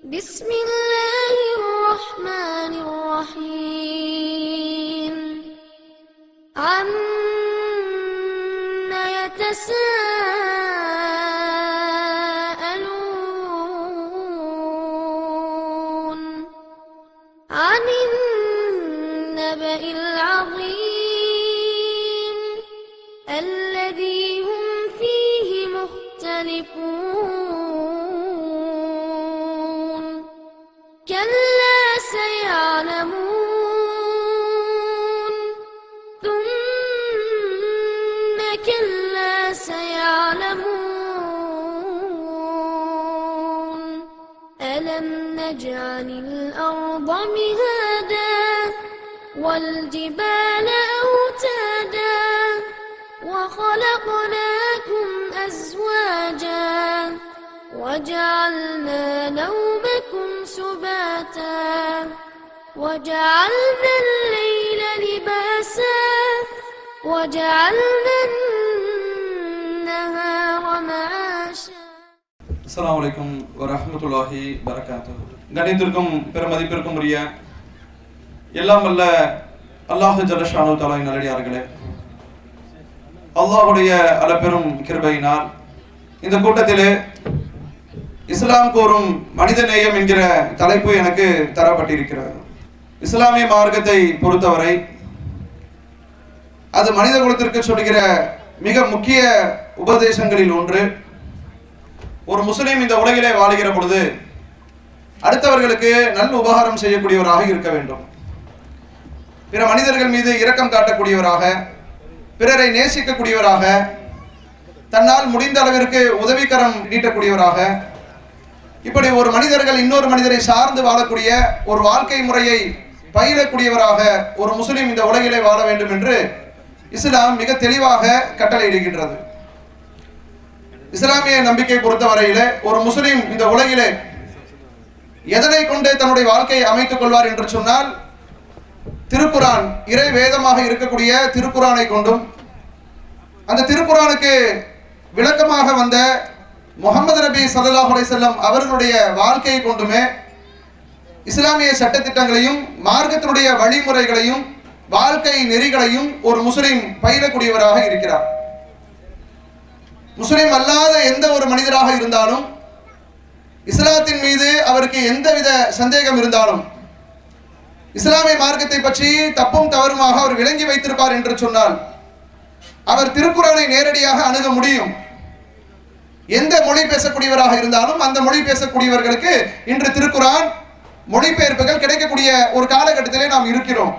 بسم الله الرحمن الرحيم عما يتساءلون عن النبأ العظيم الذي هم فيه مختلفون كلا سيعلمون ثم كلا سيعلمون ألم نجعل الأرض مهادا والجبال أوتادا وخلقناكم أزواجا وجعلنا نومكم سباتا وجعلنا الليل لباسا وجعلنا النهار معاشا. அஸ்ஸலாமு அலைக்கும் வரஹ்மத்துல்லாஹி வரகாத்துஹு. கணித்திற்கும் பெருமதிப்பிற்கும் உரிய எல்லாம் வல்ல அல்லாஹ் ஜல்லஷானு தஆலாவின் நல்லடியார்களே, அல்லாஹ்வுடைய அளப்பெரும் கிருபையினால் இந்த கூட்டத்திலே இஸ்லாம் கூறும் மனிதநேயம் என்கிற தலைப்பு எனக்கு தரப்பட்டிருக்கிறது. இஸ்லாமிய மார்க்கத்தை பொறுத்தவரை அது மனித குலத்திற்கு சொல்கிற மிக முக்கிய உபதேசங்களில் ஒன்று. ஒரு முஸ்லிம் இந்த உலகிலே வாழுகிற பொழுது அடுத்தவர்களுக்கு நல்ல உபகாரம் செய்யக்கூடியவராக இருக்க வேண்டும். பிற மனிதர்கள் மீது இரக்கம் காட்டக்கூடியவராக, பிறரை நேசிக்கக்கூடியவராக, தன்னால் முடிந்த அளவிற்கு உதவிக்கரம் நீட்டக்கூடியவராக, இப்படி ஒரு மனிதர்கள் இன்னொரு மனிதரை சார்ந்து வாழக்கூடிய ஒரு வாழ்க்கை முறையை பயிலக்கூடியவராக ஒரு முஸ்லிம் இந்த உலகிலே வாழ வேண்டும் என்று இஸ்லாம் மிக தெளிவாக கட்டளையிடுகின்றது. இஸ்லாமிய நம்பிக்கை பொறுத்தவரையிலே ஒரு முஸ்லிம் இந்த உலகிலே எதனை கொண்டு தன்னுடைய வாழ்க்கையை அமைத்துக் கொள்வார் என்று சொன்னால், திருக்குரான், இறை வேதமாக இருக்கக்கூடிய திருக்குரானை கொண்டும் அந்த திருக்குரானுக்கு விளக்கமாக வந்த முஹம்மது நபி ஸல்லல்லாஹு அலைஹி வஸல்லம் அவர்களுடைய வாழ்க்கையை கொண்டுமே இஸ்லாமிய சட்டத்திட்டங்களையும் மார்க்கத்தினுடைய வழிமுறைகளையும் வாழ்க்கை நெறிகளையும் ஒரு முஸ்லிம் பயிலக்கூடியவராக இருக்கிறார். முஸ்லிம் அல்லாத எந்த ஒரு மனிதராக இருந்தாலும், இஸ்லாத்தின் மீது அவருக்கு எந்தவித சந்தேகம் இருந்தாலும், இஸ்லாமிய மார்க்கத்தை பற்றி தப்பும் தவறுமாக அவர் விளங்கி வைத்திருப்பார் என்று சொன்னால் அவர் திருக்குரானை நேரடியாக அணுக முடியும். எந்த மொழி பேசக்கூடியவராக இருந்தாலும் அந்த மொழி பேசக்கூடியவர்களுக்கு இன்று திருக்குரான் மொழிபெயர்ப்புகள் கிடைக்கக்கூடிய ஒரு காலகட்டத்திலே நாம் இருக்கிறோம்.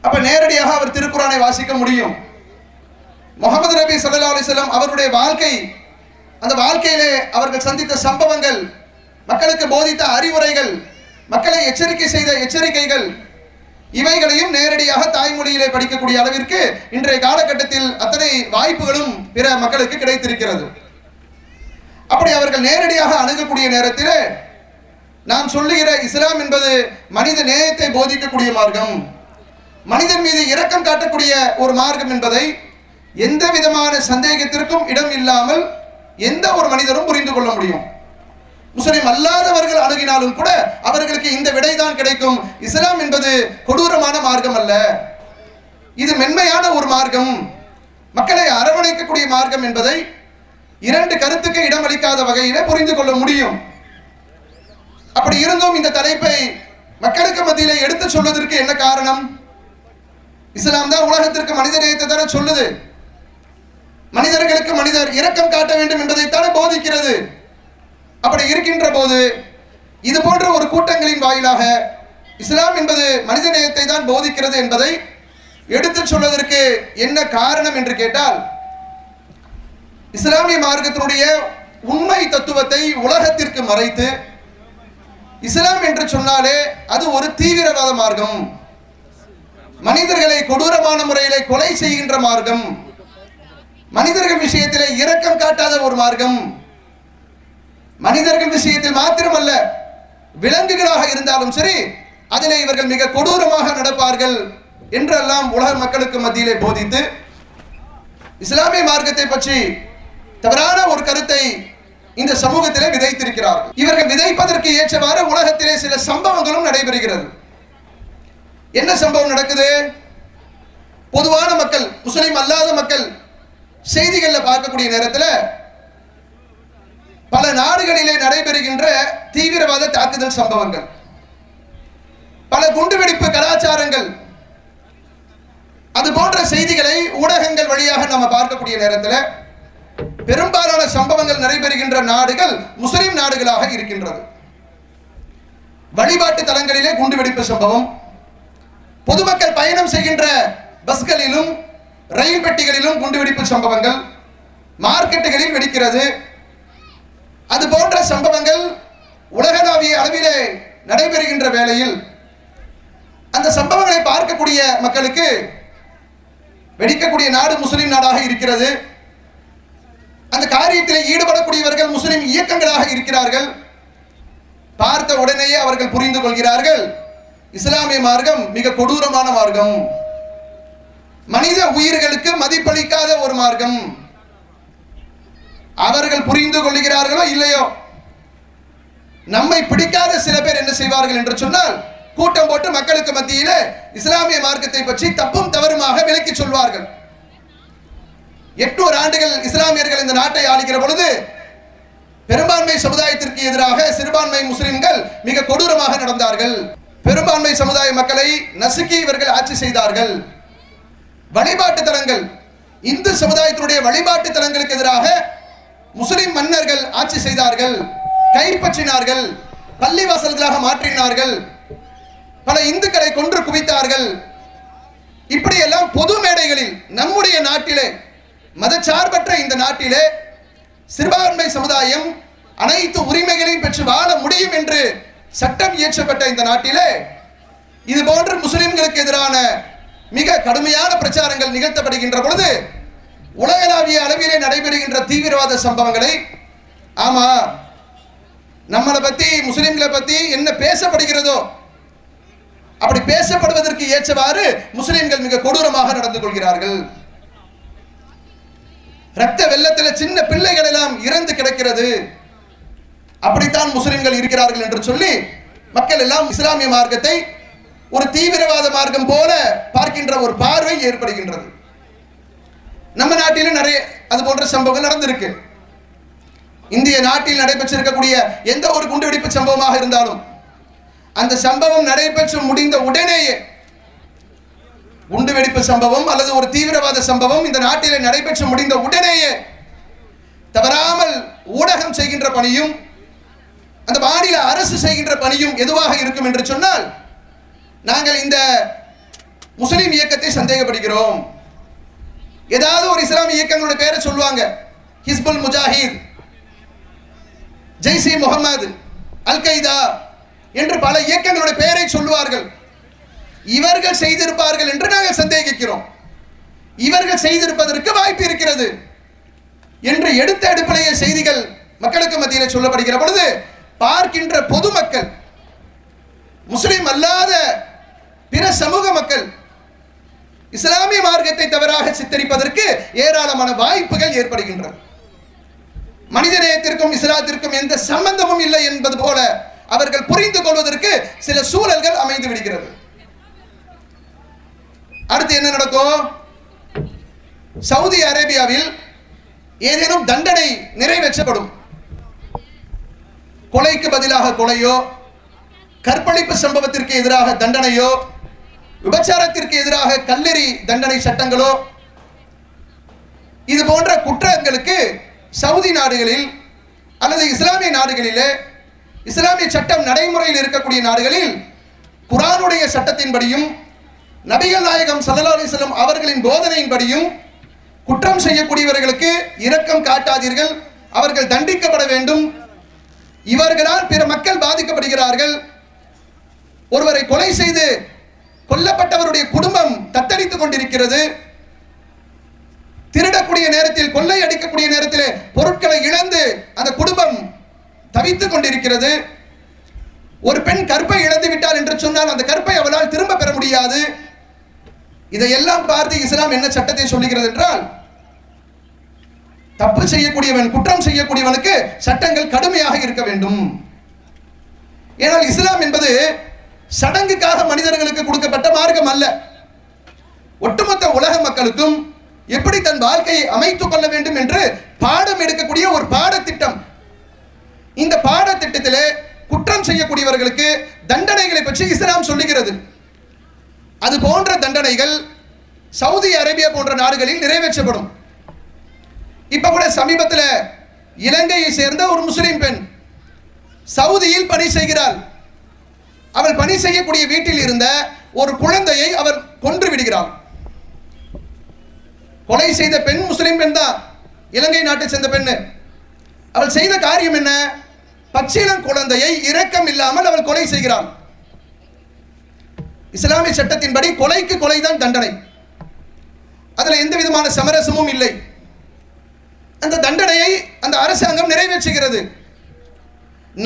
அப்ப நேரடியாக அவர் திருக்குரானை வாசிக்க முடியும். முஹம்மது நபி ஸல்லல்லாஹு அலைஹி வஸல்லம் அவருடைய வாழ்க்கை, அந்த வாழ்க்கையிலே அவர்கள் சந்தித்த சம்பவங்கள், மக்களுக்கு போதித்த அறிவுரைகள், மக்களை எச்சரிக்கை செய்த எச்சரிக்கைகள், இவைகளையும் நேரடியாக தாய்மொழியிலே படிக்கக்கூடிய அளவிற்கு இன்றைய காலகட்டத்தில் அத்தனை வாய்ப்புகளும் பிற மக்களுக்கு கிடைத்திருக்கிறது. அப்படி அவர்கள் நேரடியாக அணுகக்கூடிய நேரத்தில் நாம் சொல்லுகிற இஸ்லாம் என்பது மனித நேயத்தை போதிக்கக்கூடிய மார்க்கம், மனிதன் மீது இரக்கம் காட்டக்கூடிய ஒரு மார்க்கம் என்பதை எந்த விதமான சந்தேகத்திற்கும் இடம் இல்லாமல் எந்த ஒரு மனிதரும் புரிந்து கொள்ள முடியும். முஸ்லிம் அல்லாதவர்கள் அணுகினாலும் கூட அவர்களுக்கு இந்த விடைதான் கிடைக்கும். இஸ்லாம் என்பது கொடூரமான மார்க்கம் அல்ல, இது மென்மையான ஒரு மார்க்கம், மக்களை அரவணைக்கக்கூடிய மார்க்கம் என்பதை இரண்டு கருத்துக்கு இடமளிக்காத வகையிலே புரிந்து கொள்ள முடியும். அப்படி இருந்தும் இந்த தலைப்பை மக்களுக்கு மத்தியிலே எடுத்து சொல்வதற்கு என்ன காரணம்? இஸ்லாம் தான் உலகத்திற்கு மனித நேயத்தை தானே சொல்லுது, மனிதர்களுக்கு மனிதர் இரக்கம் காட்ட வேண்டும் என்பதைத்தானே போதிக்கிறது. அப்படி இருக்கின்ற போது இது போன்ற ஒரு கூட்டங்களின் வாயிலாக இஸ்லாம் என்பது மனித நேயத்தை தான் போதிக்கிறது என்பதை எடுத்து சொல்வதற்கு என்ன காரணம் என்று கேட்டால், இஸ்லாமிய மார்க்கத்தினுடைய உண்மை தத்துவத்தை உலகத்திற்கு மறைத்து இஸ்லாம் என்று சொன்னாலே அது ஒரு தீவிரவாத மார்க்கம், மனிதர்களை கொடூரமான முறையிலே கொலை செய்கின்ற மார்க்கம், மனிதர்கள் விஷயத்திலே இரக்கம் காட்டாத ஒரு மார்க்கம், மனிதர்கள் விஷயத்தில் மாத்திரமல்ல விலங்குகளாக இருந்தாலும் சரி அதிலே இவர்கள் மிக கொடூரமாக நடப்பார்கள் என்றெல்லாம் உலக மக்களுக்கு மத்தியிலே போதித்து இஸ்லாமிய மார்க்கத்தை பற்றி தவறான ஒரு கருத்தை இந்த சமூகத்திலே விதைத்திருக்கிறார்கள். இவர்கள் விதைப்பதற்கு ஏற்றவாறு உலகத்திலே சில சம்பவங்களும் நடைபெறுகிறது. என்ன சம்பவம் நடக்குது? பொதுவான மக்கள், முஸ்லிம் அல்லாத மக்கள் செய்திகள்ல பார்க்கக்கூடிய நேரத்தில் பல நாடுகளிலே நடைபெறுகின்ற தீவிரவாத தாக்குதல் சம்பவங்கள், பல குண்டுவெடிப்பு கலாச்சாரங்கள், அது போன்ற செய்திகளை ஊடகங்கள் வழியாக நம்ம பார்க்கக்கூடிய நேரத்தில் பெரும்பாலான சம்பவங்கள் நடைபெறுகின்ற நாடுகள் முஸ்லிம் நாடுகளாக இருக்கின்றது. வழிபாட்டு தலங்களிலே குண்டுவெடிப்பு சம்பவம், பொதுமக்கள் பயணம் செய்கின்ற பஸ்களிலும் ரயில் பெட்டிகளிலும் குண்டுவெடிப்பு சம்பவங்கள், மார்க்கெட்டுகளில் வெடிக்கிறது, அது போன்ற சம்பவங்கள் உலகளாவிய அளவிலே நடைபெறுகின்ற வேளையில் அந்த சம்பவங்களை பார்க்கக்கூடிய மக்களுக்கு வெடிக்கக்கூடிய நாடு முஸ்லிம் நாடாக இருக்கிறது. அந்த காரியத்தில் ஈடுபடக்கூடியவர்கள் முஸ்லிம் இயக்கங்களாக இருக்கிறார்கள். பார்த்த உடனேயே அவர்கள் புரிந்து கொள்கிறார்கள், இஸ்லாமிய மார்க்கம் மிக கொடூரமான மார்க்கம், மனித உயிர்களுக்கு மதிப்பளிக்காத ஒரு மார்க்கம். அவர்கள் புரிந்து கொள்கிறார்களோ இல்லையோ, நம்மை பிடிக்காத சில பேர் என்ன செய்வார்கள் என்று சொன்னால், கூட்டம் போட்டு மக்களுக்கு மத்தியிலே இஸ்லாமிய மார்க்கத்தை பற்றி தப்பும் தவறுமாக விளக்கி சொல்வார்கள். 800 ஆண்டுகள் இஸ்லாமியர்கள் இந்த நாட்டை ஆளுகிற பொழுது பெரும்பான்மை சமுதாயத்திற்கு எதிராக சிறுபான்மை முஸ்லிம்கள் மிக கொடூரமாக நடந்தார்கள். பெரும்பான்மை சமுதாய மக்களை நசுக்கி இவர்கள் ஆட்சி செய்தார்கள். வழிபாட்டு தலங்கள், இந்து சமுதாயத்தினுடைய வழிபாட்டு தலங்களுக்கு எதிராக முஸ்லிம் மன்னர்கள் ஆட்சி செய்தார்கள், கைப்பற்றினார்கள், பள்ளிவாசல்களாக மாற்றினார்கள், பல இந்துக்களை கொன்று குவித்தார்கள். இப்படியெல்லாம் பொது மேடைகளில் நம்முடைய நாட்டிலே, மதச்சார்பற்ற இந்த நாட்டிலே சிறுபான்மை சமுதாயம் அனைத்து உரிமைகளையும் பெற்று வாழ முடியும் என்று சட்டம் இயற்றப்பட்ட இந்த நாட்டிலே இது போன்ற முஸ்லிம்களுக்கு எதிரான மிக கடுமையான பிரச்சாரங்கள் நிகழ்த்தப்படுகின்ற பொழுது உலகளாவிய அளவிலே நடைபெறுகின்ற தீவிரவாத சம்பவங்களை, ஆமா நம்மளை பத்தி முஸ்லிம்களை பத்தி என்ன பேசப்படுகிறதோ அப்படி பேசப்படுவதற்கு ஏற்றவாறு முஸ்லிம்கள் மிக கொடூரமாக நடந்து கொள்கிறார்கள். ரத்த வெள்ளத்தில் சின்ன பிள்ளைகள் எல்லாம் இறந்து கிடக்கிறது. அப்படித்தான் முஸ்லிம்கள் இருக்கிறார்கள் என்று சொல்லி மக்கள் எல்லாம் இஸ்லாமிய மார்க்கத்தை ஒரு தீவிரவாத மார்க்கம் போல பார்க்கின்ற ஒரு பார்வை ஏற்படுகின்றது. நம்ம நாட்டிலும் நிறைய அது போன்ற சம்பவங்கள் நடந்திருக்கு. இந்திய நாட்டில் நடைபெற்றிருக்கக்கூடிய எந்த ஒரு குண்டுவெடிப்பு சம்பவமாக இருந்தாலும் அந்த சம்பவம் நடைபெற்று முடிந்த உடனேயே, குண்டுவெடிப்பு சம்பவம் அல்லது ஒரு தீவிரவாத சம்பவம் இந்த நாட்டிலே நடைபெற்று முடிந்த உடனேயே தவறாமல் ஊடகம் செய்கின்ற பணியும் அந்த மாநில அரசு செய்கின்ற பணியும் எதுவாக இருக்கும் என்று சொன்னால், நாங்கள் இந்த முஸ்லிம் இயக்கத்தை சந்தேகப்படுகிறோம். ஏதாவது ஒரு இஸ்லாமிய இயக்கங்களுடைய பேரை சொல்லுவாங்க, ஹிஸ்புல் முஜாஹித், ஜெய்ஷே முகமது, அல் கைதா என்று பல இயக்கங்களுடைய பெயரை சொல்லுவார்கள். இவர்கள் செய்திருப்பார்கள் என்று நாங்கள் சந்தேகிக்கிறோம், இவர்கள் செய்திருப்பதற்கு வாய்ப்பு இருக்கிறது என்று எடுத்த அடிப்படையே செய்திகள் மக்களுக்கு மத்தியில் சொல்லப்படுகிற பொழுது பார்க்கின்ற பொதுமக்கள், முஸ்லிம் அல்லாத பிற சமூக மக்கள் இஸ்லாமிய மார்க்கத்தை தவறாக சித்தரிப்பதற்கு ஏராளமான வாய்ப்புகள் ஏற்படுகின்றன. மனிதநேயத்திற்கும் இஸ்லாத்திற்கும் எந்த சம்பந்தமும் இல்லை என்பது போல அவர்கள் புரிந்து கொள்வதற்கு சில சூழல்கள் அமைந்து விடுகிறது. அடுத்து என்ன நடக்கும்? சவுதி அரேபியாவில் ஏதேனும் தண்டனை நிறைவேற்றப்படும். கொலைக்கு பதிலாக கொலையோ, கற்பழிப்பு சம்பவத்திற்கு எதிராக தண்டனையோ, விபச்சாரத்திற்கு எதிராக கல்லெறி தண்டனை சட்டங்களோ, இது போன்ற குற்றங்களுக்கு சவுதி நாடுகளில் அல்லது இஸ்லாமிய நாடுகளிலே, இஸ்லாமிய சட்டம் நடைமுறையில் இருக்கக்கூடிய நாடுகளில் குர்ஆனுடைய சட்டத்தின்படியும் நபிகள் நாயகம் ஸல்லல்லாஹு அலைஹி வஸல்லம் அவர்களின் போதனையின்படியும் குற்றம் செய்யக்கூடியவர்களுக்கு இரக்கம் காட்டாதீர்கள், அவர்கள் தண்டிக்கப்பட வேண்டும், இவர்களால் பிற மக்கள் பாதிக்கப்படுகிறார்கள், ஒருவரை கொலை செய்து கொல்லப்பட்டவருடைய குடும்பம் தத்தளித்துக் கொண்டிருக்கிறது, திருடக்கூடிய நேரத்தில், கொள்ளை அடிக்கக்கூடிய நேரத்தில் பொருட்களை இழந்து அந்த குடும்பம் தவித்துக் கொண்டிருக்கிறது, ஒரு பெண் கற்பை இழந்து விட்டார் என்று சொன்னால் அந்த கற்பை அவளால் திரும்ப பெற முடியாது. இதையெல்லாம் பார்த்து இஸ்லாம் என்ன சட்டத்தை சொல்லுகிறது என்றால், தப்பு செய்யக்கூடியவன், குற்றம் செய்யக்கூடியவனுக்கு சட்டங்கள் கடுமையாக இருக்க வேண்டும். ஏனால் இஸ்லாம் என்பது சடங்குக்காக மனிதர்களுக்கு கொடுக்கப்பட்ட மார்க்கம் அல்ல. ஒட்டுமொத்த உலக மக்களுக்கும் எப்படி தன் வாழ்க்கையை அமைத்துக் கொள்ள வேண்டும் என்று பாடம் எடுக்கக்கூடிய ஒரு பாடத்திட்டம். இந்த பாடத்திட்டத்திலே குற்றம் செய்யக்கூடியவர்களுக்கு தண்டனைகளை பற்றி இஸ்லாம் சொல்லுகிறது. அது போன்ற தண்டனைகள் சவுதி அரேபியா போன்ற நாடுகளில் நிறைவேற்றப்படும். இப்ப கூட சமீபத்தில் இலங்கையை சேர்ந்த ஒரு முஸ்லிம் பெண் சவுதியில் பணி செய்கிறாள். அவள் பணி செய்யக்கூடிய வீட்டில் இருந்த ஒரு குழந்தையை அவர் கொன்று விடுகிறாள். கொலை செய்த பெண் முஸ்லிம் பெண் தான், இலங்கை நாட்டை சேர்ந்த பெண். அவள் செய்த காரியம் என்ன? பச்சிளம் குழந்தையை இரக்கம் இல்லாமல் அவள் கொலை செய்கிறாள். இஸ்லாமிய சட்டத்தின்படி கொலைக்கு கொலைதான் தண்டனை. அதில் எந்த விதமான சமரசமும் இல்லை. அந்த தண்டனையை அந்த அரசாங்கம் நிறைவேற்றுகிறது.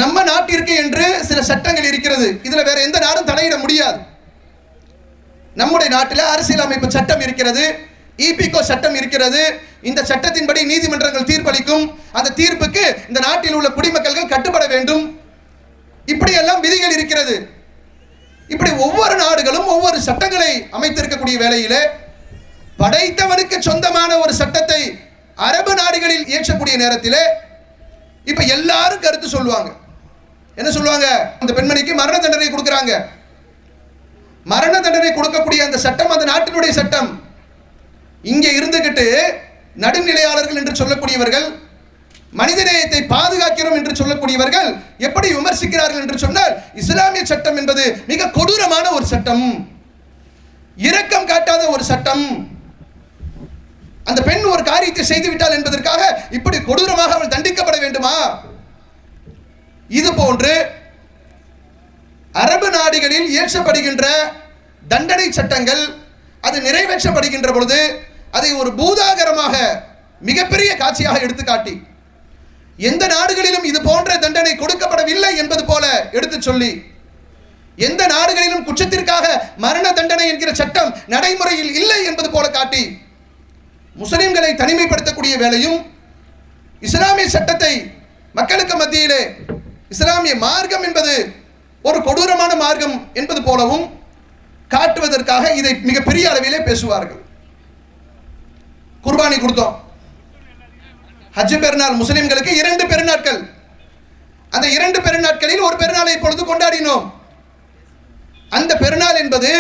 நம்ம நாட்டிற்கு என்று சில சட்டங்கள் இருக்கிறது. இதுல வேற எந்த நாடும் தலையிட முடியாது. நம்முடைய நாட்டில் அரசியலமைப்பு சட்டம் இருக்கிறது, ஈபிகோ சட்டம் இருக்கிறது. இந்த சட்டத்தின்படி நீதிமன்றங்கள் தீர்ப்பளிக்கும். அந்த தீர்ப்புக்கு இந்த நாட்டில் உள்ள குடிமக்கள் கட்டுப்பட வேண்டும். இப்படி எல்லாம் விதிகள் இருக்கிறது. இப்படி ஒவ்வொரு நாடுகளும் ஒவ்வொரு சட்டங்களை அமைத்திருக்கக்கூடிய வேளையிலே படைத்தவனுக்கு சொந்தமான ஒரு சட்டத்தை அரபு நாடுகளில் இயற்றக்கூடிய நேரத்திலே இப்ப எல்லாரும் கருத்து சொல்லுவாங்க. என்ன சொல்லுவாங்க? அந்த பெண்மணிக்கு மரண தண்டனை கொடுக்கிறாங்க. மரண தண்டனை கொடுக்கக்கூடிய அந்த சட்டம் அந்த நாட்டினுடைய சட்டம். இங்க இருந்துகிட்டு நடுநிலையாளர்கள் என்று சொல்லக்கூடியவர்கள், மனிதநேயத்தை பாதுகாக்கிறோம் என்று சொல்லக்கூடியவர்கள் எப்படி விமர்சிக்கிறார்கள் என்று சொன்னால், இஸ்லாமிய சட்டம் என்பது மிக கொடூரமான ஒரு சட்டம், இரக்கம் காட்டாத ஒரு சட்டம். அந்த பெண் ஒரு காரியத்தை செய்துவிட்டால் என்பதற்காக இப்படி கொடூரமாக அவள் தண்டிக்கப்பட வேண்டுமா? இது போன்று அரபு நாடுகளில் இயற்றப்படுகின்ற தண்டனை சட்டங்கள் அது நிறைவேற்றப்படுகின்ற பொழுது அதை ஒரு பூதாகரமாக மிகப்பெரிய காட்சியாக எடுத்துக்காட்டி, எந்த நாடுகளிலும் இது போன்ற தண்டனை கொடுக்கப்படவில்லை என்பது போல எடுத்து சொல்லி, எந்த நாடுகளிலும் குற்றத்திற்காக மரண தண்டனை என்கிற சட்டம் நடைமுறையில் இல்லை என்பது போல காட்டி முஸ்லிம்களை தனிமைப்படுத்தக்கூடிய வேளையும், இஸ்லாமிய சட்டத்தை மக்களுக்கு மத்தியிலே இஸ்லாமிய மார்க்கம் என்பது ஒரு கொடூரமான மார்க்கம் என்பது போலவும் காட்டுவதற்காக இதை மிக பெரிய அளவிலே பேசுவார்கள். குர்பானி கொடுத்தோம். ஹஜ் பெருநாள் முஸ்லிம்களுக்கு 2 பெருநாட்கள். அந்த 2 பெருநாட்களில் ஒரு பெருநாளை இப்பொழுது கொண்டாடினோம். அந்த பெருநாள் என்பது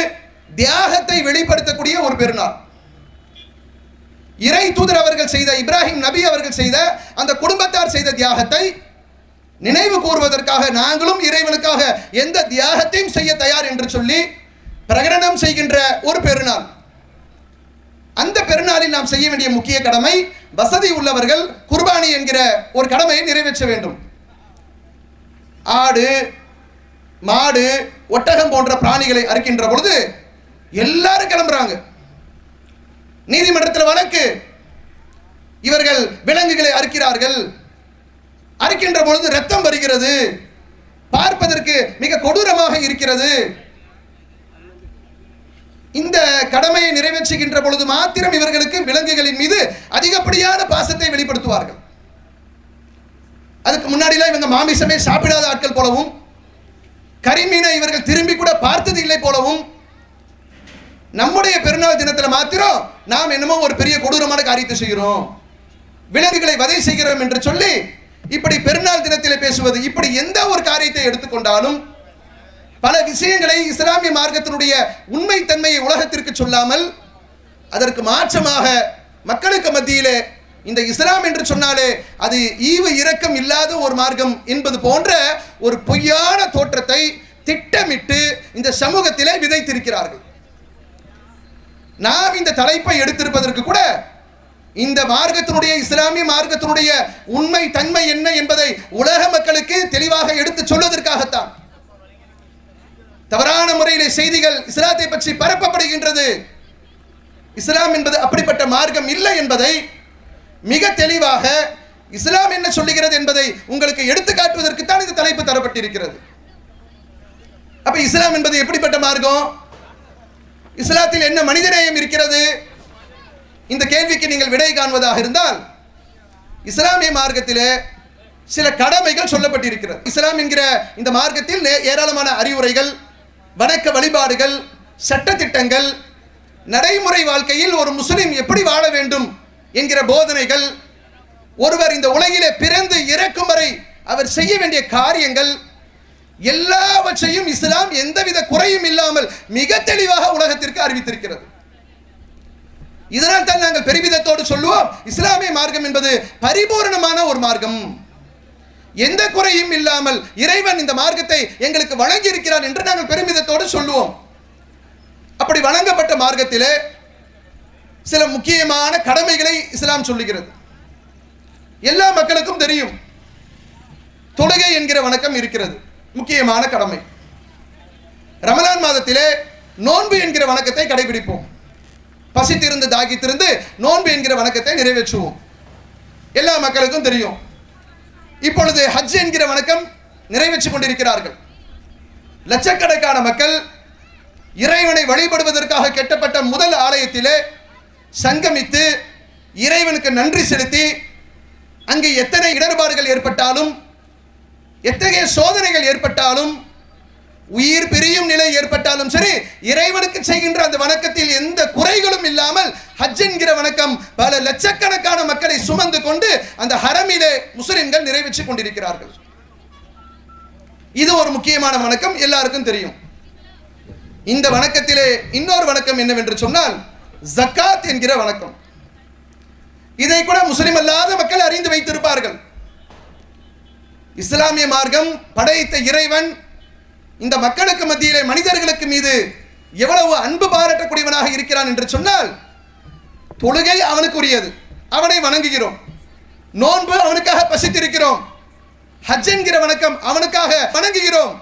தியாகத்தை வெளிப்படுத்தக்கூடிய ஒரு பெருநாள். இறை தூதர் அவர்கள் செய்த, இப்ராஹிம் நபி அவர்கள் செய்த, அந்த குடும்பத்தார் செய்த தியாகத்தை நினைவு கூறுவதற்காக நாங்களும் இறைவனுக்காக எந்த தியாகத்தையும் செய்ய தயார் என்று சொல்லி பிரகடனம் செய்கின்ற ஒரு பெருநாள். அந்த பெருநாளில் நாம் செய்ய வேண்டிய முக்கிய கடமை, வசதி உள்ளவர்கள் குர்பானி என்கிற ஒரு கடமையை நிறைவேற்ற வேண்டும். ஆடு, மாடு, ஒட்டகம் போன்ற பிராணிகளை அறுக்கின்ற பொழுது எல்லாரும் கிளம்புறாங்க. நீதிமன்றத்தில் வழக்கு, இவர்கள் விலங்குகளை அறுக்கிறார்கள், அறுக்கின்ற பொழுது ரத்தம் வருகிறது, பார்ப்பதற்கு மிக கொடூரமாக இருக்கிறது. இந்த கடமையை நிறைவேற்றுகின்ற பொழுது மாத்திரம் இவர்களுக்கு விலங்குகளின் மீது அதிகப்படியான பாசத்தை வெளிப்படுத்துவார்கள். அதுக்கு முன்னாடிலாம் இவங்க மாமிசமே சாப்பிடாத ஆட்கள் போலவும், கரிமீனை இவர்கள் திரும்பி கூட பார்த்தது இல்லை போலவும், நம்முடைய பெருநாள் தினத்தில் மாத்திரம் நாம் என்னமோ ஒரு பெரிய கொடூரமான காரியத்தை செய்கிறோம், விலங்குகளை வதை செய்கிறோம் என்று சொல்லி இப்படி பெருநாள் தினத்தில் பேசுவது. இப்படி எந்த ஒரு காரியத்தை எடுத்துக்கொண்டாலும் பல விஷயங்களை இஸ்லாமிய மார்க்கத்தினுடைய உண்மை தன்மையை உலகத்திற்கு சொல்லாமல் அதற்கு மாற்றமாக மக்களுக்கு மத்தியிலே இந்த இஸ்லாம் என்று சொன்னாலே அது ஈவு இரக்கம் இல்லாத ஒரு மார்க்கம் என்பது போன்ற ஒரு பொய்யான தோற்றத்தை திட்டமிட்டு இந்த சமூகத்திலே விதைத்திருக்கிறார்கள். நாம் இந்த தலைப்பை எடுத்திருப்பதற்கு கூட இந்த மார்க்கத்தினுடைய, இஸ்லாமிய மார்க்கத்தினுடைய உண்மை தன்மை என்ன என்பதை உலக மக்களுக்கு தெளிவாக எடுத்து சொல்வதற்காகத்தான். தவறான முறையிலே செய்திகள் இஸ்லாத்தை பற்றி பரப்பப்படுகின்றது. இஸ்லாம் என்பது அப்படிப்பட்ட மார்க்கம் இல்லை என்பதை மிக தெளிவாக இஸ்லாம் என்ன சொல்லுகிறது என்பதை உங்களுக்கு எடுத்து காட்டுவதற்கு தான் இந்த தலைப்பு தரப்பட்டிருக்கிறது. அப்ப இஸ்லாம் என்பது எப்படிப்பட்ட மார்க்கம்? இஸ்லாத்தில் என்ன மனிதநேயம் இருக்கிறது? இந்த கேள்விக்கு நீங்கள் விடை காண்பதாக இருந்தால் இஸ்லாமிய மார்க்கத்திலே சில கடமைகள் சொல்லப்பட்டிருக்கிறது. இஸ்லாம் என்கிற இந்த மார்க்கத்தில் ஏராளமான அறிவுரைகள், வணக்க வழிபாடுகள், சட்டத்திட்டங்கள், நடைமுறை வாழ்க்கையில் ஒரு முஸ்லிம் எப்படி வாழ வேண்டும் என்கிற போதனைகள், ஒருவர் இந்த உலகிலே பிறந்து இறக்கும் வரை அவர் செய்ய வேண்டிய காரியங்கள் எல்லாவற்றையும் இஸ்லாம் எந்தவித குறையும் இல்லாமல் மிக தெளிவாக உலகத்திற்கு அறிவித்திருக்கிறது. இதனால் தான் நாங்கள் பெருமிதத்தோடு சொல்லுவோம், இஸ்லாமிய மார்க்கம் என்பது பரிபூர்ணமான ஒரு மார்க்கம், எந்த குறையும் இல்லாமல் இறைவன் இந்த மார்க்கத்தை எங்களுக்கு வழங்கி இருக்கிறார் என்று நாங்கள் பெருமிதத்தோடு சொல்லுவோம். அப்படி வழங்கப்பட்ட மார்க்கத்திலே சில முக்கியமான கடமைகளை இஸ்லாம் சொல்லுகிறது. எல்லா மக்களுக்கும் தெரியும், தொழுகை என்கிற வணக்கம் இருக்கிறது, முக்கியமான கடமை. ரமலான் மாதத்திலே நோன்பு என்கிற வணக்கத்தை கடைபிடிப்போம். பசித்திருந்து தாகித்திருந்து நோன்பு என்கிற வணக்கத்தை நிறைவேற்றுவோம். எல்லா மக்களுக்கும் தெரியும். இப்பொழுது ஹஜ் என்கிற வணக்கம் நிறைவேற்றிக் கொண்டிருக்கிறார்கள். லட்சக்கணக்கான மக்கள் இறைவனை வழிபடுவதற்காக கட்டப்பட்ட முதல் ஆலயத்திலே சங்கமித்து இறைவனுக்கு நன்றி செலுத்தி, அங்கு எத்தனை இடர்பாடுகள் ஏற்பட்டாலும், எத்தகைய சோதனைகள் ஏற்பட்டாலும், உயிர் பிரியும் நிலை ஏற்பட்டாலும் சரி, இறைவனுக்கு செய்கின்ற அந்த வணக்கத்தில் எந்த குறைகளும் இல்லாமல் ஹஜ் என்கிற வணக்கம் பல லட்சக்கணக்கான மக்களை சுமந்து கொண்டு அந்த ஹரமிலே முஸ்லிம்கள் நிறைவேற்றிக் கொண்டிருக்கிறார்கள். இது ஒரு முக்கியமான வணக்கம், எல்லாருக்கும் தெரியும். இந்த வணக்கத்திலே இன்னொரு வணக்கம் என்னவென்று சொன்னால் ஜக்காத் என்கிற வணக்கம். இதை கூட முஸ்லிம் அல்லாத மக்கள் அறிந்து வைத்திருப்பார்கள். இஸ்லாமிய மார்க்கம் படைத்த இறைவன் இந்த மக்களுக்கு மத்தியிலே மனிதர்களுக்கு மீது எவ்வளவு அன்பு பாராட்டக்கூடியவனாக இருக்கிறான் என்று சொன்னால், தொழுகை அவனுக்குரியது, அவனை வணங்குகிறோம். நோன்பு அவனுக்காக பசித்திருக்கிறோம். ஹஜ் என்கிற வணக்கம் அவனுக்காக வணங்குகிறோம்.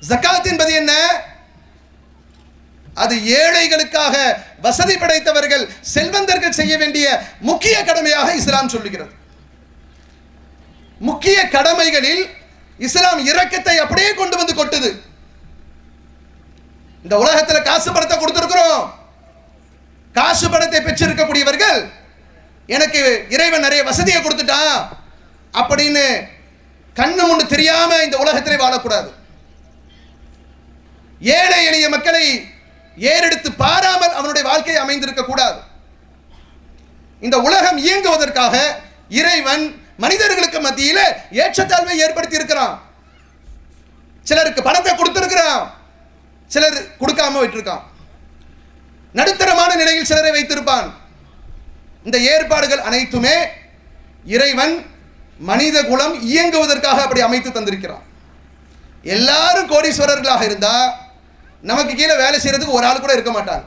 ஜக்காத் என்பது என்ன? அது ஏழைகளுக்காக, வசதி படைத்தவர்கள், செல்வந்தர்கள் செய்ய வேண்டிய முக்கிய கடமையாக இஸ்லாம் சொல்லுகிறது. முக்கிய கடமைகளில் இஸ்லாம் இரக்கத்தை அப்படியே கொண்டு வந்து கொட்டுது. இந்த உலகத்தில் காசு பணத்தை கொடுத்திருக்கிறோம். காசு பணத்தை பெற்றிருக்கக்கூடியவர்கள் எனக்கு இறைவன் நிறைய வசதியை கொடுத்துட்டான் அப்படின்னு கண்ணு முன்னு தெரியாம இந்த உலகத்திலே வாழக்கூடாது. ஏழை எளிய மக்களை ஏறெடுத்து பாராமல் அவனுடைய வாழ்க்கையை அமைந்திருக்க கூடாது. இந்த உலகம் இயங்குவதற்காக இறைவன் மனிதர்களுக்கு மத்தியில ஏற்றத்தாழ்வை ஏற்படுத்தி இருக்கிறான். சிலருக்கு பணத்தை கொடுத்திருக்கிறான், சிலர் கொடுக்காம விட்டிருக்கான். நடுத்தரமான நிலையில் சிலரை வைத்திருப்பான். இந்த ஏற்பாடுகள் அனைத்துமே இறைவன் மனித குலம் இயங்குவதற்காக அப்படி அமைத்து தந்திருக்கிறான். எல்லாரும் கோடீஸ்வரர்களாக இருந்தா நமக்கு கீழே வேலை செய்யறதுக்கு ஒரு ஆள் கூட இருக்க மாட்டாங்க.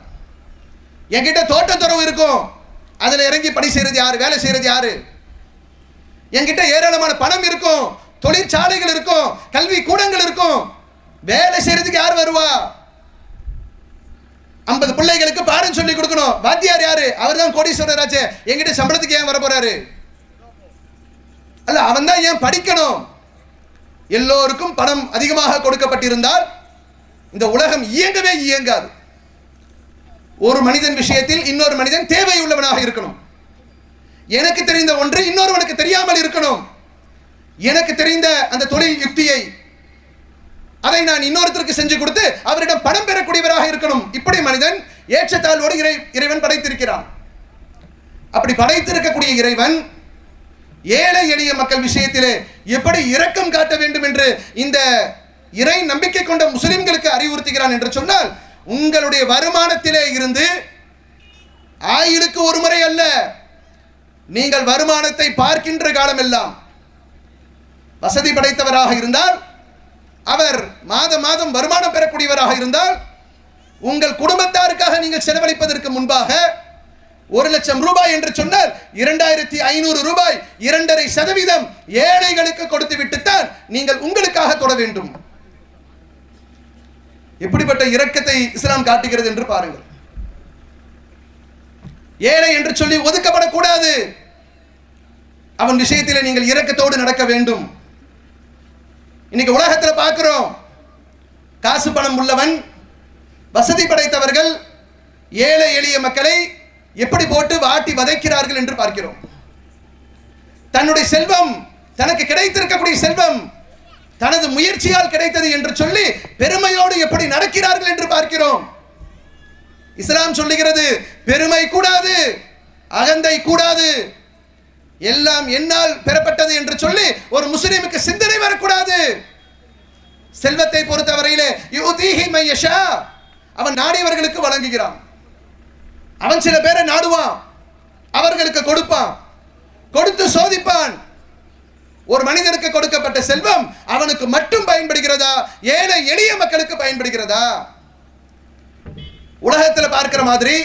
என்கிட்ட தோட்டத்துறவு இருக்கும், அதுல இறங்கி பணி செய்யறது யாரு, வேலை செய்யறது யாரு? என்கிட்ட ஏராளமான பணம் இருக்கும், தொழிற்சாலைகள் இருக்கும், கல்வி கூடங்கள் இருக்கும், வேலை செய்யறதுக்கு யார் வருவா? 50 பிள்ளைகளுக்கு பாடம் சொல்லி கொடுக்கணும், வாத்தியார் யாரு? அவர் தான் கோடீஸ்வரராச்சே, என்கிட்ட சம்பளத்துக்கு ஏன் வர போறாரு? அல்ல, அவன் தான் ஏன் படிக்கணும்? எல்லோருக்கும் பணம் அதிகமாக கொடுக்கப்பட்டிருந்தால் இந்த உலகம் இயங்கவே இயங்காது. ஒரு மனிதன் விஷயத்தில் இன்னொரு மனிதன் தேவையுள்ளவனாக இருக்கணும். எனக்கு தெரிந்த ஒன்று இன்னொருவனுக்கு தெரியாமல் இருக்கணும். எனக்கு தெரிந்த அந்த தொழில் யுக்தியை அதை நான் இன்னொருத்தருக்கு செஞ்சு கொடுத்து அவரிடம் பணம் பெறக்கூடியவராக இருக்கணும். இப்படி மனிதன் ஏற்றத்தாழ்வோடு இறைவன் படைத்திருக்கிறான். அப்படி படைத்திருக்கக்கூடிய இறைவன் ஏழை எளிய மக்கள் விஷயத்திலே எப்படி இரக்கம் காட்ட வேண்டும் என்று இந்த இறை நம்பிக்கை கொண்ட முஸ்லிம்களுக்கு அறிவுறுத்துகிறான் என்று சொன்னால், உங்களுடைய வருமானத்திலே இருந்து ஆயுளுக்கு ஒரு முறை அல்ல, நீங்கள் வருமானத்தை பார்க்கின்ற காலமெல்லாம் வசதி படைத்தவராக இருந்தால், அவர் மாதம் மாதம் வருமானம் பெறக்கூடியவராக இருந்தால், உங்கள் குடும்பத்தாருக்காக நீங்கள் செலவழிப்பதற்கு முன்பாக 1,00,000 ரூபாய் என்று சொன்னால் 2,500 ரூபாய் 2.5% ஏழைகளுக்கு கொடுத்து விட்டுத்தான் நீங்கள் உங்களுக்காக தொட வேண்டும். எப்படிப்பட்ட இரக்கத்தை இஸ்லாம் காட்டுகிறது என்று பாருங்கள். ஏழை என்று சொல்லி ஒதுக்கப்படக்கூடாது. அவன் விஷயத்திலே நீங்கள் இரக்கத்தோடு நடக்க வேண்டும். இன்னைக்கு உலகத்தில் பார்க்கிறோம், காசு பணம் உள்ளவன், வசதி படைத்தவர்கள் ஏழை எளிய மக்களை எப்படி போட்டு வாட்டி வதைக்கிறார்கள் என்று பார்க்கிறோம். தன்னுடைய செல்வம், தனக்கு கிடைத்திருக்கக்கூடிய செல்வம் தனது முயற்சியால் கிடைத்தது என்று சொல்லி பெருமையோடு எப்படி நடக்கிறார்கள் என்று பார்க்கிறோம். இஸ்லாம் சொல்லுகிறது, பெருமை கூடாது, அகந்தை கூடாது, எல்லாம் என்னால் பெறப்பட்டது என்று சொல்லி ஒரு முஸ்லிமுக்கு சிந்தனை வரக்கூடாது. செல்வத்தை பொறுத்தவரையிலே யுதீஹி மையஷா, அவன் நாடியவர்களுக்கு வழங்குகிறான். அவன் சில பேரை நாடுவான், அவர்களுக்கு கொடுப்பான், கொடுத்து சோதிப்பான். ஒரு மனிதனுக்கு கொடுக்கப்பட்ட செல்வம் அவனுக்கு மட்டும் பயன்படுகிறதா, ஏழை எளிய மக்களுக்கு பயன்படுகிறதா? உலகத்தில் பார்க்கிற மாதிரி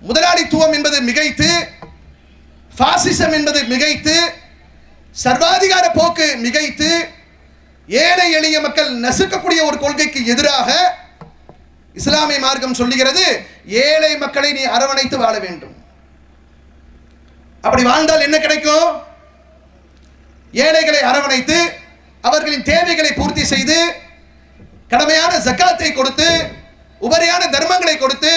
முதலாளித்துவம் என்பது மிகைத்து, பாசிசம் என்பது மிகைத்து, சர்வாதிகார போக்கு மிகைத்து, ஏழை எளிய மக்கள் நசுக்கக்கூடிய ஒரு கொள்கைக்கு எதிராக இஸ்லாமிய மார்க்கம் சொல்லுகிறது, ஏழை மக்களை நீ அரவணைத்து வாழ வேண்டும். அப்படி வாழ்ந்தால் என்ன கிடைக்கும்? ஏழைகளை அரவணைத்து அவர்களின் தேவைகளை பூர்த்தி செய்து கடமையான ஜக்காத்தை கொடுத்து உபரியான தர்மங்களை கொடுத்து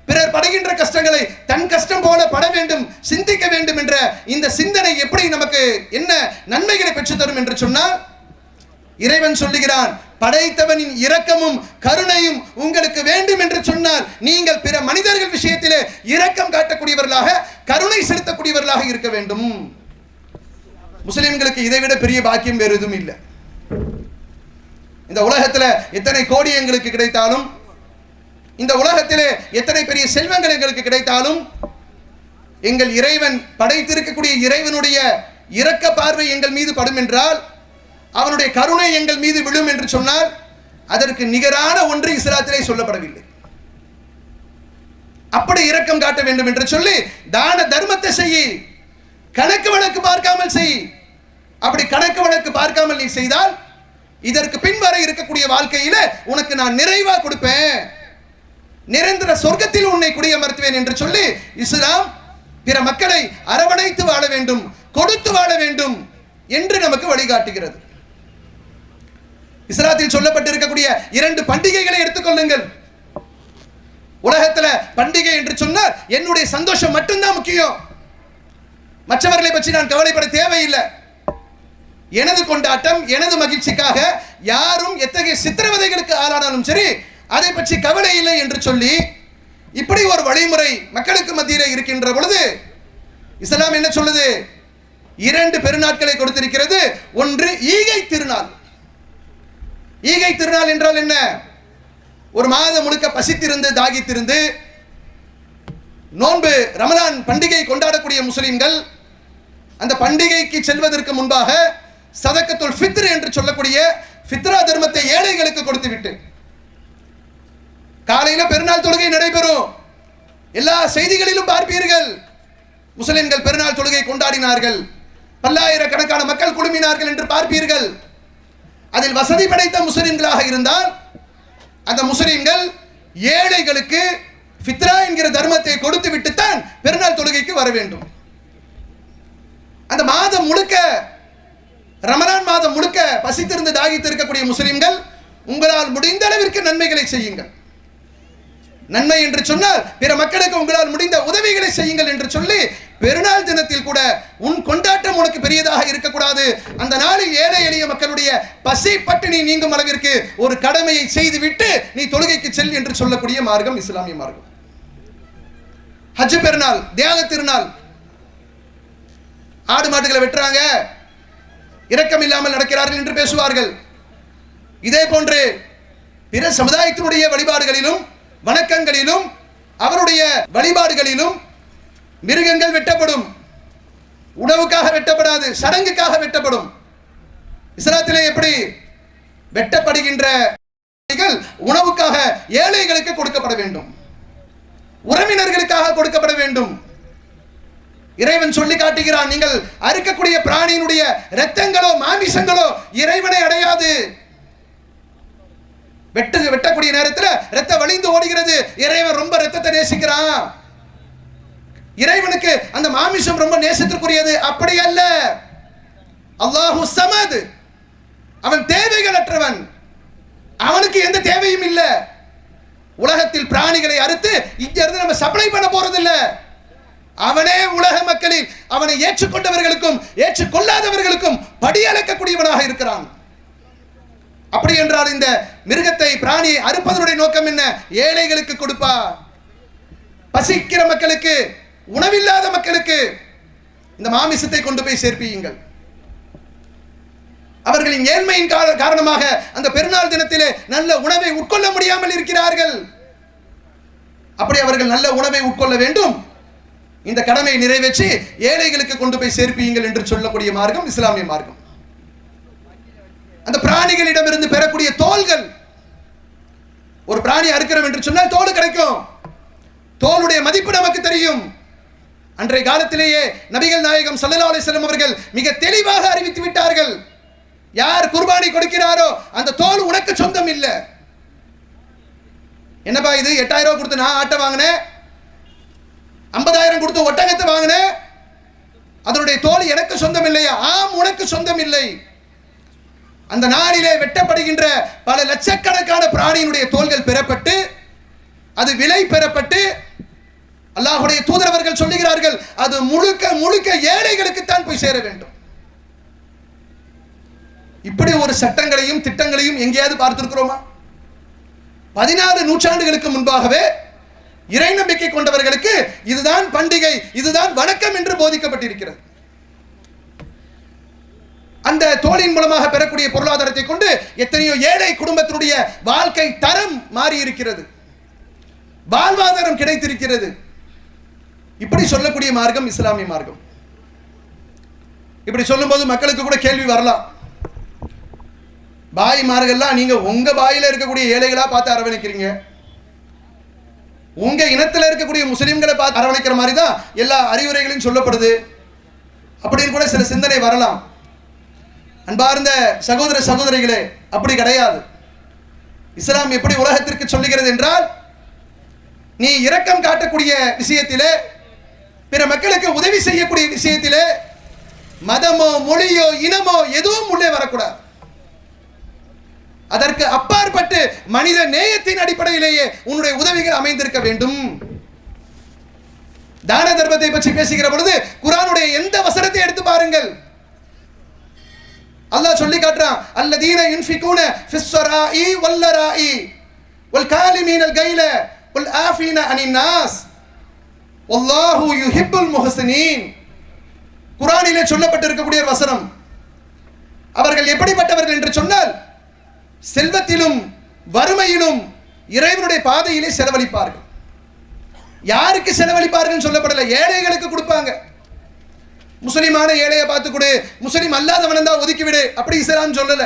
பிறர் படுகின்ற கஷ்டங்களை தன் கஷ்டம் போல பட வேண்டும், சிந்திக்க வேண்டும் என்ற இந்த சிந்தனை எப்படி நமக்கு என்ன நன்மைகளை பெற்று தரும் என்று சொன்னால், இறைவன் சொல்லுகிறான், படைத்தவனின் இரக்கமும் கருணையும் உங்களுக்கு வேண்டும் என்று சொன்னால் நீங்கள் பிற மனிதர்கள் விஷயத்திலே இரக்கம் காட்டக்கூடியவர்களாக, கருணை செலுத்தக்கூடியவர்களாக இருக்க வேண்டும். முஸ்லிம்களுக்கு இதைவிட பெரிய பாக்கியம் வேறு எதுவும் இல்லை. இந்த உலகத்தில் எத்தனை கோடி எங்களுக்கு கிடைத்தாலும், இந்த உலகத்திலே எத்தனை பெரிய செல்வங்கள் எங்களுக்கு கிடைத்தாலும், எங்கள் இறைவன் படைத்திருக்கக்கூடிய இறைவனுடைய இரக்க பார்வை எங்கள் மீது படும் என்றால், அவனுடைய கருணை எங்கள் மீது விழும் என்று சொன்னால், அதற்கு நிகரான ஒன்று இஸ்லாத்திலே சொல்லப்படவில்லை. அப்படி இரக்கம் காட்ட வேண்டும் என்று சொல்லி தான தர்மத்தை செய், கணக்கு வழக்கு பார்க்காமல் செய். அப்படி கணக்கு வழக்கு பார்க்காமல் நீ செய்தால் இதற்கு பின்வர இருக்கக்கூடிய வாழ்க்கையில உனக்கு நான் நிறைவா கொடுப்பேன், நிரந்தர சொர்க்கத்தில் உன்னை குடியமர்த்துவேன் என்று சொல்லி இஸ்லாம் பிற மக்களை அரவணைத்து வாழ வேண்டும், கொடுத்து வாழ வேண்டும் என்று நமக்கு வழிகாட்டுகிறது. இஸ்லாத்தில் சொல்லப்பட்டிருக்கக்கூடிய 2 பண்டிகைகளை எடுத்துக்கொள்ளுங்கள். உலகத்தில் பண்டிகை என்று சொன்னால் என்னுடைய சந்தோஷம் மட்டும்தான் முக்கியம், மற்றவர்களை பற்றி நான் கவலைப்பட தேவையில்லை. எனது கொண்டாட்டம், எனது மகிழ்ச்சிக்காக யாரும் எத்தகைய சித்திரவதைகளுக்கு ஆளானாலும் சரி, அதை பற்றி கவலை இல்லை என்று சொல்லி இப்படி ஒரு வழிமுறை மக்களுக்கு மத்தியிலே இருக்கின்ற பொழுது இஸ்லாம் என்ன சொல்லுது? 2 பெருநாட்களை கொடுத்திருக்கிறது. ஒன்று ஈகை திருநாள். ஈகை திருநாள் என்றால் என்ன? ஒரு மாதம் முழுக்க பசித்திருந்து தாகித்திருந்து நோன்பு ரமலான் பண்டிகை கொண்டாடக்கூடிய முஸ்லிம்கள் அந்த பண்டிகைக்கு செல்வதற்கு முன்பாக சதக்கத்துல் ஃபித்ர் என்று சொல்லக்கூடிய ஃபித்ரா தர்மத்தை ஏழைகளுக்கு கொடுத்து விட்டு, காலையில் பெருநாள் தொழுகை நடைபெறும், எல்லா செய்திகளிலும் பார்ப்பீர்கள், முஸ்லிம்கள் பெருநாள் தொழுகை கொண்டாடினார்கள், பல்லாயிரக்கணக்கான மக்கள் குழுமினார்கள் என்று பார்ப்பீர்கள். அதில் வசதி படைத்த முஸ்லிம்களாக இருந்தால் அந்த முஸ்லிம்கள் ஏழைகளுக்கு ஃபித்ரா என்கிற தர்மத்தை கொடுத்து விட்டுத்தான் பெருநாள் தொழுகைக்கு வர வேண்டும். அந்த மாதம் முழுக்க, ரமலான் மாதம் முழுக்க பசித்திருந்து தாகித்து இருக்கக்கூடிய முஸ்லிம்கள், உங்களால் முடிந்த அளவிற்கு நன்மைகளை செய்யுங்கள். நன்மை என்று சொன்னால் பிற மக்களுக்கு உங்களால் முடிந்த உதவிகளை செய்யுங்கள் என்று சொல்லி பெருநாள் தினத்தில் கூட உன் கொண்டாட்டம் உனக்கு பெரியதாக இருக்கக்கூடாது, அந்த நாளில் ஏழை எளிய மக்களுடைய பசி பட்டினி நீங்கும் அளவிற்கு ஒரு கடமையை செய்து விட்டு நீ தொழுகைக்கு செல் என்று சொல்லக்கூடிய மார்க்கம் இஸ்லாமிய மார்க்கம். ஹஜ் பெருநாள், தியாக திருநாள், ஆடு மாடுகளை வெட்டுறாங்க, இரக்கம் இல்லாமல் நடக்கிறார்கள் என்று பேசுவார்கள். இதே போன்று பிற சமுதாயத்தினுடைய வழிபாடுகளிலும் வணக்கங்களிலும் அவருடைய வழிபாடுகளிலும் மிருகங்கள் வெட்டப்படும். உணவுக்காக வெட்டப்படாது, சடங்குக்காக வெட்டப்படும். இஸ்லாத்திலே எப்படி வெட்டப்படுகின்ற உணவுக்காக ஏழைகளுக்கு கொடுக்கப்பட வேண்டும், உறவினர்களுக்காக கொடுக்கப்பட வேண்டும். இறைவன் சொல்லி காட்டுகிறான், நீங்கள் அறுக்கக்கூடிய பிராணியினுடைய இரத்தங்களோ மாமிசங்களோ இறைவனை அடையாது. வெட்டக்கூடிய நேரத்தில் ரத்த வழிந்து ஓடுகிறது. இறைவன் ரொம்ப ரத்தத்தை நேசிக்கிறான், இறைவனுக்கு அந்த மாமிசம் ரொம்ப நேசத்திற்குரியது. அப்படி அல்ல. அல்லாஹு ஸமத், அவன் தேவைகள் அற்றவன், அவனுக்கு எந்த தேவையும் இல்லை. உலகத்தில் பிராணிகளை அறுத்து இங்க இருந்து நம்ம சப்ளை பண்ண போறது இல்ல, அவனே உலக மக்களில் அவனை ஏற்றுக்கொண்டவர்களுக்கும் ஏற்றுக்கொள்ளாதவர்களுக்கும் படியளக்கக்கூடியவனாக இருக்கிறான். அப்படி என்றால் இந்த மிருகத்தை பிராணியை அறுப்பதனுடைய நோக்கம் என்ன? ஏழைகளுக்கு கொடுப்பா, பசிக்கிற மக்களுக்கு, உணவில்லாத மக்களுக்கு இந்த மாமிசத்தை கொண்டு போய் சேர்ப்பியுங்கள். அவர்களின் ஏழ்மையின் காரணமாக அந்த பெருநாள் தினத்திலே நல்ல உணவை உட்கொள்ள முடியாமல் இருக்கிறார்கள். அப்படி அவர்கள் நல்ல உணவை உட்கொள்ள வேண்டும். இந்த கடமையை நிறைவேற்றி ஏழைகளுக்கு கொண்டு போய் சேர்ப்பியுங்கள் என்று சொல்லக்கூடிய மார்க்கம் இஸ்லாமிய மார்க்கம். அந்த பிராணிகளிடமிருந்து பெறக்கூடிய தோல்கள், ஒரு பிராணி அறுக்கிறோம் என்று சொன்னால் தோல் கிடைக்கும். தோலுடைய மதிப்பு நமக்கு தெரியும். அன்றைய காலத்திலேயே நபிகள் நாயகம் ஸல்லல்லாஹு அலைஹி வஸல்லம் அவர்கள் மிக தெளிவாக அறிவித்து விட்டார்கள், யார் குர்பானி கொடுக்கிறாரோ அந்த தோல் உனக்கு சொந்தம் இல்லை. என்னப்பா இது 8000 ரூபாய் கொடுத்து நான் ஆட்டை வாங்கினேன், 50,000 கொடுத்து ஒட்டகத்தை வாங்கினேன், அதனுடைய தோல் எனக்கு சொந்தம் இல்லையா? ஆம், உனக்கு சொந்தம் இல்லை. அந்த நாளிலே வெட்டப்படுகின்ற பல லட்சக்கணக்கான பிராணியினுடைய தோல்கள் பெறப்பட்டு அது விலை பெறப்பட்டு அல்லாஹ்வுடைய தூதரவர்கள் சொல்லுகிறார்கள், அது முழுக்க முழுக்க ஏழைகளுக்கு தான் போய் சேர வேண்டும். இப்படி ஒரு சட்டங்களையும் திட்டங்களையும் எங்கேயாவது பார்த்திருக்கிறோமா? 14 நூற்றாண்டுகளுக்கு முன்பாகவே இறை நம்பிக்கை கொண்டவர்களுக்கு இதுதான் பண்டிகை, இதுதான் வணக்கம் என்று போதிக்கப்பட்டிருக்கிறது. அந்த தோலின் மூலமாக பெறக்கூடிய பொருளாதாரத்தை கொண்டு எத்தனையோ ஏழை குடும்பத்தினுடைய வாழ்க்கை தரம் மாறி இருக்கிறது, வாழ்வாதாரம் கிடைத்திருக்கிறது. இப்படி சொல்லக்கூடிய மார்க்கம் இஸ்லாமிய மார்க்கம். இப்படி சொல்லும்போது மக்களுக்கு கூட கேள்வி வரலாம், பாய்மார்கள்லாம் நீங்க உங்க பாயில இருக்கக்கூடிய ஏழைகளா பார்த்து அரவணைக்கிறீங்க, உங்க இனத்தில் இருக்கக்கூடிய முஸ்லிம்களை பார்த்து அரவணைக்கிற மாதிரி தான் எல்லா அறிவுரைகளையும் சொல்லப்படுது அப்படின்னு கூட சில சிந்தனை வரலாம். அன்பார்ந்த சகோதர சகோதரிகளே, அப்படி கிடையாது. இஸ்லாம் எப்படி உலகத்திற்கு சொல்லுகிறது என்றால், நீ இரக்கம் காட்டக்கூடிய விஷயத்திலே, பிற மக்களுக்கு உதவி செய்யக்கூடிய விஷயத்திலே மதமோ மொழியோ இனமோ எதுவும் உள்ளே வரக்கூடாது. அதற்கு அப்பாற்பட்டு மனித நேயத்தின் அடிப்படையிலேயே உன்னுடைய உதவிகள் அமைந்திருக்க வேண்டும். தான தர்மத்தை பற்றி பேசுகிற பொழுது குர்ஆனுடைய எந்த வசனத்தை எடுத்து பாருங்கள், அல்லாஹ் சொல்லி காட்டுறான், அல்லதீன யுன்ஃபிகூன ஃபிஸ்ஸராஇ வல்லராஇ வல்காலிமீனல் கைல வல்ஆஃபீன அனின் நாஸ் வல்லாஹு யுஹிப்புல் முஹ்ஸினீன். குர்ஆனிலே சொல்லப்பட்டிருக்கக்கூடிய ஒரு வசனம். அவர்கள் எப்படிப்பட்டவர்கள் என்று சொன்னால், செல்வத்திலும் வறுமையிலும் இறைவனுடைய பாதையிலே செலவழிப்பார்கள். யாருக்கு செலவழிப்பார்கள் சொல்லப்படல, ஏழைகளுக்கு கொடுப்பாங்க. முஸ்லிமான ஏழையை பார்த்து கொடு, முஸ்லிம் அல்லாதவன் தான் ஒதுக்கிவிடு, அப்படி இஸ்லாம் சொல்லல.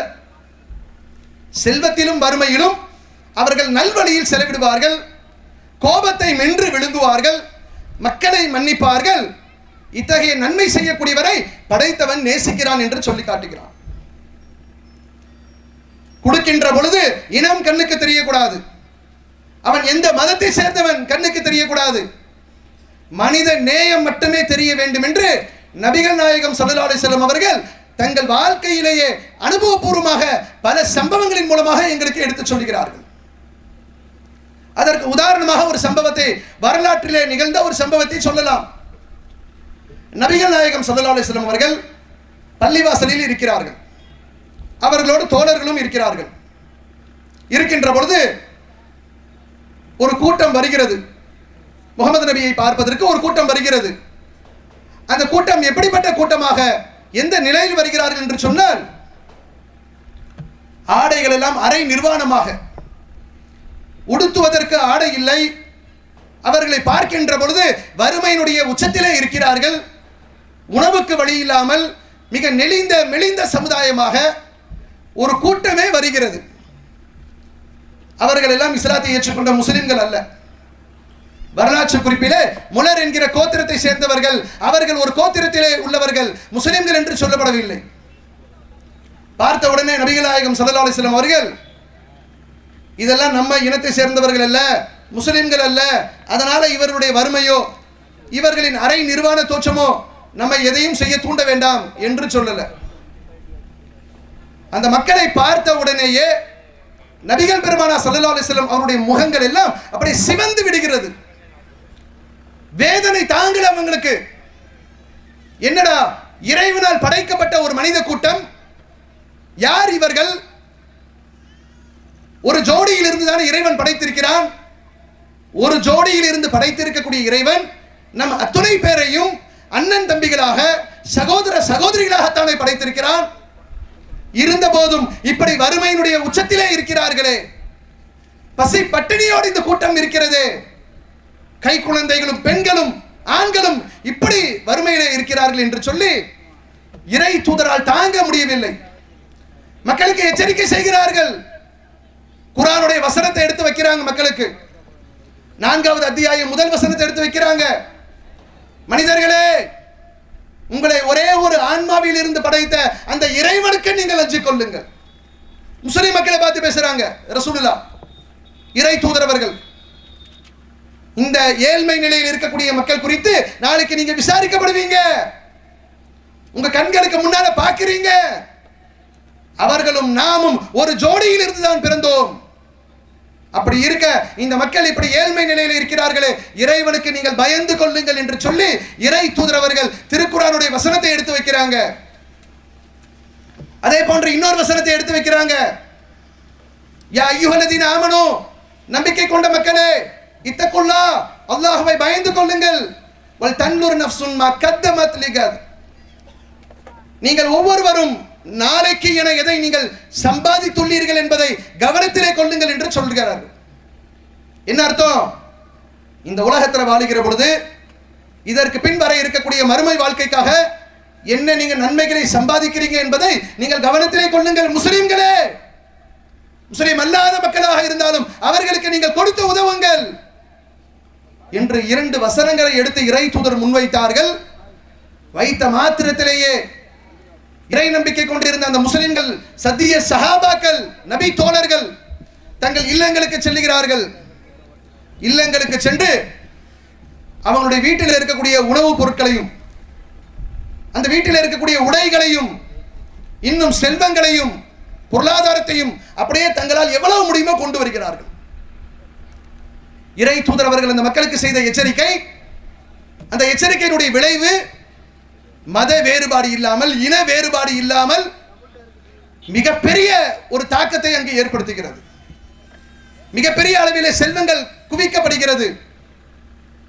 செல்வத்திலும் வறுமையிலும் அவர்கள் நல்வழியில் செலவிடுவார்கள், கோபத்தை மென்று விழுங்குவார்கள், மக்களை மன்னிப்பார்கள். இத்தகைய நன்மை செய்யக்கூடியவரை படைத்தவன் நேசிக்கிறான் என்று சொல்லி காட்டுகிறான். கொடுக்கின்ற பொழுது இனம் கண்ணுக்கு தெரியக்கூடாது, அவன் எந்த மதத்தை சேர்ந்தவன் கண்ணுக்கு தெரியக்கூடாது, மனித நேயம் மட்டுமே தெரிய வேண்டும் என்று நபிகள் நாயகம் ஸல்லல்லாஹு அலைஹி வஸல்லம் அவர்கள் தங்கள் வாழ்க்கையிலேயே அனுபவபூர்வமாக பல சம்பவங்களின் மூலமாக எங்களுக்கு எடுத்துச் சொல்கிறார்கள். அதற்கு உதாரணமாக ஒரு சம்பவத்தை, வரலாற்றிலே நிகழ்ந்த ஒரு சம்பவத்தை சொல்லலாம். நபிகள் நாயகம் ஸல்லல்லாஹு அலைஹி வஸல்லம் அவர்கள் பள்ளிவாசலில் இருக்கிறார்கள், அவர்களோடு தோழர்களும் இருக்கிறார்கள். இருக்கின்ற பொழுது ஒரு கூட்டம் வருகிறது, முகமது நபியை பார்ப்பதற்கு ஒரு கூட்டம் வருகிறது. அந்த கூட்டம் எப்படிப்பட்ட கூட்டமாக, எந்த நிலையில் வருகிறார்கள் என்று சொன்னால், ஆடைகள் எல்லாம் அரை நிர்வாணமாக, உடுத்துவதற்கு ஆடை இல்லை. அவர்களை பார்க்கின்ற பொழுது வறுமையினுடைய உச்சத்திலே இருக்கிறார்கள், உணவுக்கு வழி இல்லாமல் மிக மெலிந்த சமுதாயமாக ஒரு கூட்டமே வருகிறது. அவர்கள் எல்லாம் இஸ்லாத்தை ஏற்றுக்கொண்ட முஸ்லிம்கள் அல்ல. வரலாற்று குறிப்பிலே முலர் என்கிற கோத்திரத்தை சேர்ந்தவர்கள், அவர்கள் ஒரு கோத்திரத்திலே உள்ளவர்கள், முஸ்லிம்கள் என்று சொல்லப்படவில்லை. பார்த்த உடனே நபிகள் நாயகம் ஸல்லல்லாஹு அலைஹி வஸல்லம் அவர்கள், இதெல்லாம் நம்ம இனத்தை சேர்ந்தவர்கள் அல்ல, முஸ்லிம்கள் அல்ல, அதனால இவருடைய வறுமையோ இவர்களின் அரை நிர்வாண தோற்றமோ நம்ம எதையும் செய்ய தூண்ட வேண்டாம் என்று சொல்லல. அந்த மக்களை பார்த்த உடனேயே நபிகள் பெருமானார் ஸல்லல்லாஹு அலைஹி வஸல்லம் அவருடைய முகங்கள் எல்லாம் அப்படியே சிவந்து விடுகிறது, வேதனை தாங்கல அவங்களுக்கு. என்னடா இறைவனால் படைக்கப்பட்ட ஒரு மனித கூட்டம், யார் இவர்கள்? ஒரு ஜோடியில் இருந்து தானே இறைவன் படைத்திருக்கிறான். ஒரு ஜோடியில் இருந்து படைத்திருக்கக்கூடிய இறைவன் நம் அத்துணை பேரையும் அண்ணன் தம்பிகளாக, சகோதர சகோதரிகளாகத்தானே படைத்திருக்கிறான். இருந்த போதும் இப்படி வறுமையினுடைய உச்சத்திலே இருக்கிறார்களே, பசி பட்டினியோடு இந்த கூட்டம் இருக்கிறது. கை குழந்தைகளும் பெண்களும் ஆண்களும் இப்படி வறுமையிலே இருக்கிறார்கள் என்று சொல்லி இறை தூதரால் தாங்க முடியவில்லை. மக்களுக்கு எச்சரிக்கை செய்கிறார்கள். குர்ஆனுடைய வசனத்தை எடுத்து வைக்கிறாங்க மக்களுக்கு. 4வது அத்தியாயம் முதல் வசனத்தை எடுத்து வைக்கிறாங்க. மனிதர்களே, உங்களை ஒரே ஒரு ஆன்மாவில் இருந்து படைத்த அந்த இறைவனுக்கு நீங்கள் அஞ்சிக் கொள்ளுங்கள். முஸ்லிம் மக்களை பார்த்து பேசுறாங்க ரசூலுல்லாஹ், இறை தூதரவர்கள். இந்த ஏழ்மை நிலையில் இருக்கக்கூடிய மக்கள் குறித்து நாளைக்கு நீங்க விசாரிக்கப்படுவீங்க. உங்க கண்களுக்கு முன்னால பார்க்கிறீங்க. அவர்களும் நாமும் ஒரு ஜோடியில் இருந்துதான் பிறந்தோம். அப்படி இருக்க இந்த மக்கள் இப்படி ஏழ்மை நிலையில் இருக்கிறார்களே, இறைவனுக்கு நீங்கள் பயந்து கொள்ளுங்கள் என்று சொல்லி இறை தூதரவர்கள் திருக்குர்ஆனுடைய வசனத்தை எடுத்து வைக்கிறாங்க. அதே போன்று இன்னொரு வசனத்தை எடுத்து வைக்கிறாங்க. யா அய்யுஹல்லதீன ஆமனூ, நம்பிக்கை கொண்ட மக்களே, இத்தகுல்லாஹ், அல்லாஹ்வை பயந்து கொள்ளுங்கள். வல் தன்லுர் நஃப்சுன் மா கத்தமத் லிகத், நீங்கள் ஒவ்வொருவரும் நாளைக்கு என எதை நீங்கள் சம்பாதித்துள்ளீர்கள் என்பதை கவனத்திலே கொள்ளுங்கள் என்று சொல்கிறார்கள். என்ன அர்த்தம்? இந்த உலகத்தில் வாழுகிற பொழுது இதற்கு பின் வர இருக்கக்கூடிய மறுமை வாழ்க்கைக்காக என்ன நீங்க நன்மைகளை சம்பாதிக்கிறீங்க என்பதை நீங்கள் கவனத்திலே கொள்ளுங்கள். முஸ்லிம்களே, முஸ்லிம் அல்லாத மக்களாக இருந்தாலும் அவர்களுக்கு நீங்கள் கொடுத்து உதவுங்கள் என்று 2 வசனங்களை எடுத்து இறை தூதர் முன்வைத்தார்கள். வைத்த மாத்திரத்திலேயே இறை நம்பிக்கை கொண்டிருந்த அந்த முஸ்லிம்கள், சத்திய சஹாபாக்கள், நபி தோழர்கள் தங்கள் இல்லங்களுக்கு செல்லுகிறார்கள். இல்லங்களுக்கு சென்று அவங்களுடைய வீட்டில் இருக்கக்கூடிய உணவுப் பொருட்களையும், அந்த வீட்டில் இருக்கக்கூடிய உடைகளையும், இன்னும் செல்வங்களையும், பொருளாதாரத்தையும் அப்படியே தங்களால் எவ்வளவு முடியுமோ கொண்டு வருகிறார்கள். இறை தூதர் அவர்கள் அந்த மக்களுக்கு செய்த எச்சரிக்கை, அந்த எச்சரிக்கையினுடைய விளைவு மத வேறுபாடு இல்லாமல், இன வேறுபாடு இல்லாமல் மிகப்பெரிய ஒரு தாக்கத்தை அங்கு ஏற்படுத்துகிறது. மிகப்பெரிய அளவிலே செல்வங்கள் குவிக்கப்படுகிறது.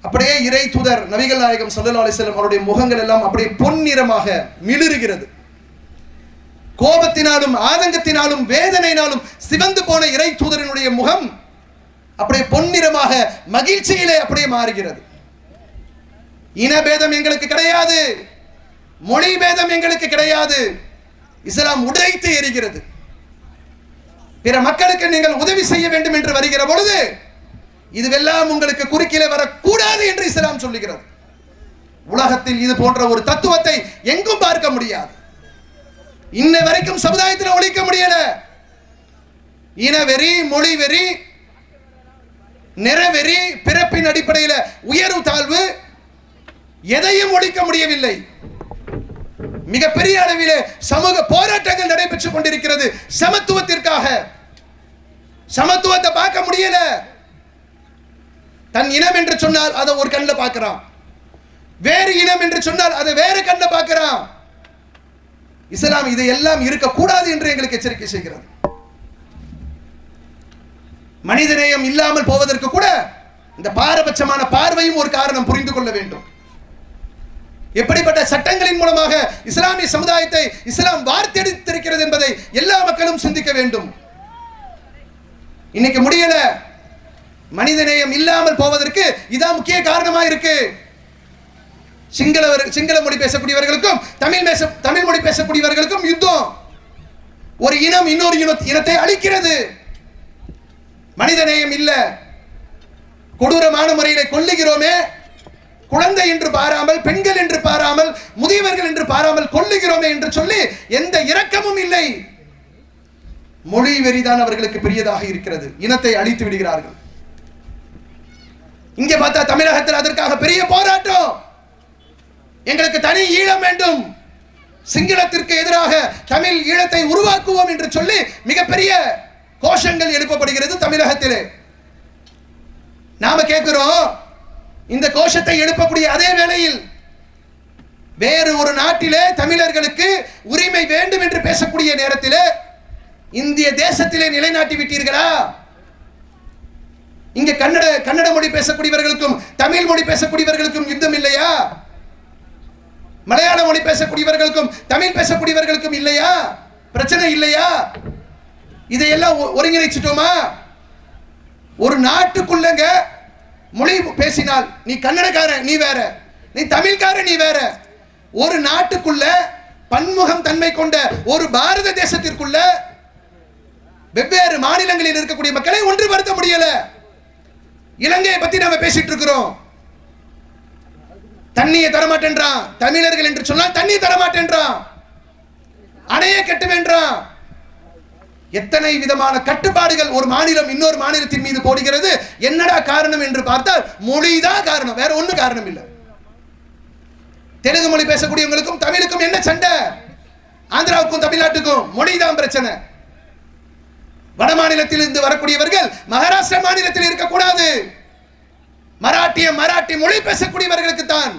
அப்படியே இறை தூதர் நபிகள் நாயகம் ஸல்லல்லாஹு அலைஹி வஸல்லம் அவருடைய முகங்கள் எல்லாம் அப்படியே பொன்னிறமாக மிளிருகிறது. கோபத்தினாலும் ஆதங்கத்தினாலும் வேதனையினாலும் சிவந்து போன இறை தூதரினுடைய முகம் அப்படியே பொன்னிறமாக மகிழ்ச்சியிலே அப்படியே மாறுகிறது. இனபேதம் எங்களுக்கு கிடையாது, மொழி பேதம் எங்களுக்கு கிடையாது. இஸ்லாம் உடைத்து எரிகிறது. பிற மக்களுக்கு நீங்கள் உதவி செய்ய வேண்டும் என்று வருகிற பொழுது இதுவெல்லாம் உங்களுக்கு குறுக்கிலே வரக்கூடாது என்று இஸ்லாம் சொல்லுகிறது. உலகத்தில் இது போன்ற ஒரு தத்துவத்தை எங்கும் பார்க்க முடியாது. இன்ன வரைக்கும் சமுதாயத்தில் ஒழிக்க முடியல. இனவெறி, மொழி வெறி, நிறவெறி, பிறப்பின் அடிப்படையில் உயர்வு தாழ்வு எதையும் ஒழிக்க முடியவில்லை. மிகப்பெரிய அளவிலே சமூக போராட்டங்கள் நடைபெற்றுக் கொண்டிருக்கிறது. சமத்துவத்திற்காக சமத்துவத்தை பார்க்க முடியல. தன் இனம் என்று சொன்னால் அதை ஒரு கண்ணில் பார்க்கிறான், வேறு இனம் என்று சொன்னால் அதை வேறு கண்ணில் பார்க்கிறான். இஸ்லாம் இது எல்லாம் இருக்கக்கூடாது என்று எங்களுக்கு எச்சரிக்கை செய்கிறது. மனிதநேயம் இல்லாமல் போவதற்கு கூட இந்த பாரபட்சமான பார்வையும் ஒரு காரணம், புரிந்து கொள்ள வேண்டும். எப்படிப்பட்ட சட்டங்களின் மூலமாக இஸ்லாமிய சமுதாயத்தை இஸ்லாம் வார்த்தெடுத்திருக்கிறது என்பதை எல்லா மக்களும் சிந்திக்க வேண்டும். இன்னைக்கு முடியல. மனிதநேயம் இல்லாமல் போவதற்கு இதான் முக்கிய காரணமா இருக்கு. சிங்கள மொழி பேசக்கூடியவர்களுக்கும் தமிழ் மொழி பேசக்கூடியவர்களுக்கும் யுத்தம். ஒரு இனம் இன்னொரு இனத்தை அழிக்கிறது. மனிதநேயம் இல்ல. கொடூரமான முறையிலே கொல்லுகிறோமே, குழந்தை என்று பாராமல், பெண்கள் என்று பாராமல், முதியவர்கள் என்று பாராமல் கொல்லுகிறோமே என்று சொல்லி எந்த இரக்கமும் இல்லை. மொழி வெறிதான் அவர்களுக்கு பெரியதாக இருக்கிறது. இனத்தை அழித்து விடுகிறார்கள். இங்கே பார்த்தா தமிழகத்தில் அதற்காக பெரிய போராட்டம். எங்களுக்கு தனி ஈழம் வேண்டும், சிங்களத்திற்கு எதிராக தமிழ் ஈழத்தை உருவாக்குவோம் என்று சொல்லி மிகப்பெரிய கோஷங்கள் எழுப்பப்படுகிறது தமிழகத்திலே. நாம கேட்கிறோம், இந்த கோஷத்தை எழுப்பக்கூடிய அதே வேளையில் வேறு ஒரு நாட்டிலே தமிழர்களுக்கு உரிமை வேண்டும் என்று பேசக்கூடிய நேரத்திலே இந்திய தேசத்திலே நிலைநாட்டி விட்டீர்களா? இங்க கன்னட மொழி பேசக்கூடியவர்களுக்கும் தமிழ் மொழி பேசக்கூடியவர்களுக்கும் யுத்தம் இல்லையா? மலையாள மொழி பேசக்கூடியவர்களுக்கும் தமிழ் பேசக்கூடியவர்களுக்கும் இல்லையா? பிரச்சனை இல்லையா? இதையெல்லாம் ஒருங்கிணைச்சிட்டோமா? ஒரு நாட்டுக்குள்ளங்க மொழி பேசினால் நீ கன்னடக்காரன் நீ வேற, நீ தமிழ்காரன் நீ வேற. ஒரு நாட்டுக்குள்ள பன்முகம் தன்மை கொண்ட ஒரு பாரத தேசத்திற்குள்ள வெவ்வேறு மாநிலங்களில் இருக்கக்கூடிய மக்களை ஒன்றுபடுத்த முடியல. இலங்கையை பத்தி நாம பேசிட்டு இருக்கிறோம். தண்ணியை தரமாட்டேன்றான். தமிழர்கள் என்று சொன்னால் தண்ணி தரமாட்டேன்றான். அணையை கட்டுவேன்றான். எத்தனை விதமான கட்டுப்பாடுகள் ஒரு மாநிலம் இன்னொரு மாநிலத்தின் மீது போடுகிறது. என்னடா காரணம் என்று பார்த்தால் மொழிதான் காரணம், வேற ஒண்ணு காரணம் இல்லை. தெலுங்கு மொழி பேசக்கூடியவங்களுக்கும் தமிழுக்கும் என்ன சண்டை? ஆந்திராவுக்கும் தமிழ்நாட்டுக்கும் மொழிதான் பிரச்சனை. வட மாநிலத்தில் இருந்து வரக்கூடியவர்கள் மகாராஷ்டிரா மாநிலத்தில் இருக்கக்கூடாது. மராட்டி மொழி பேசக்கூடியவர்களுக்கு தான்.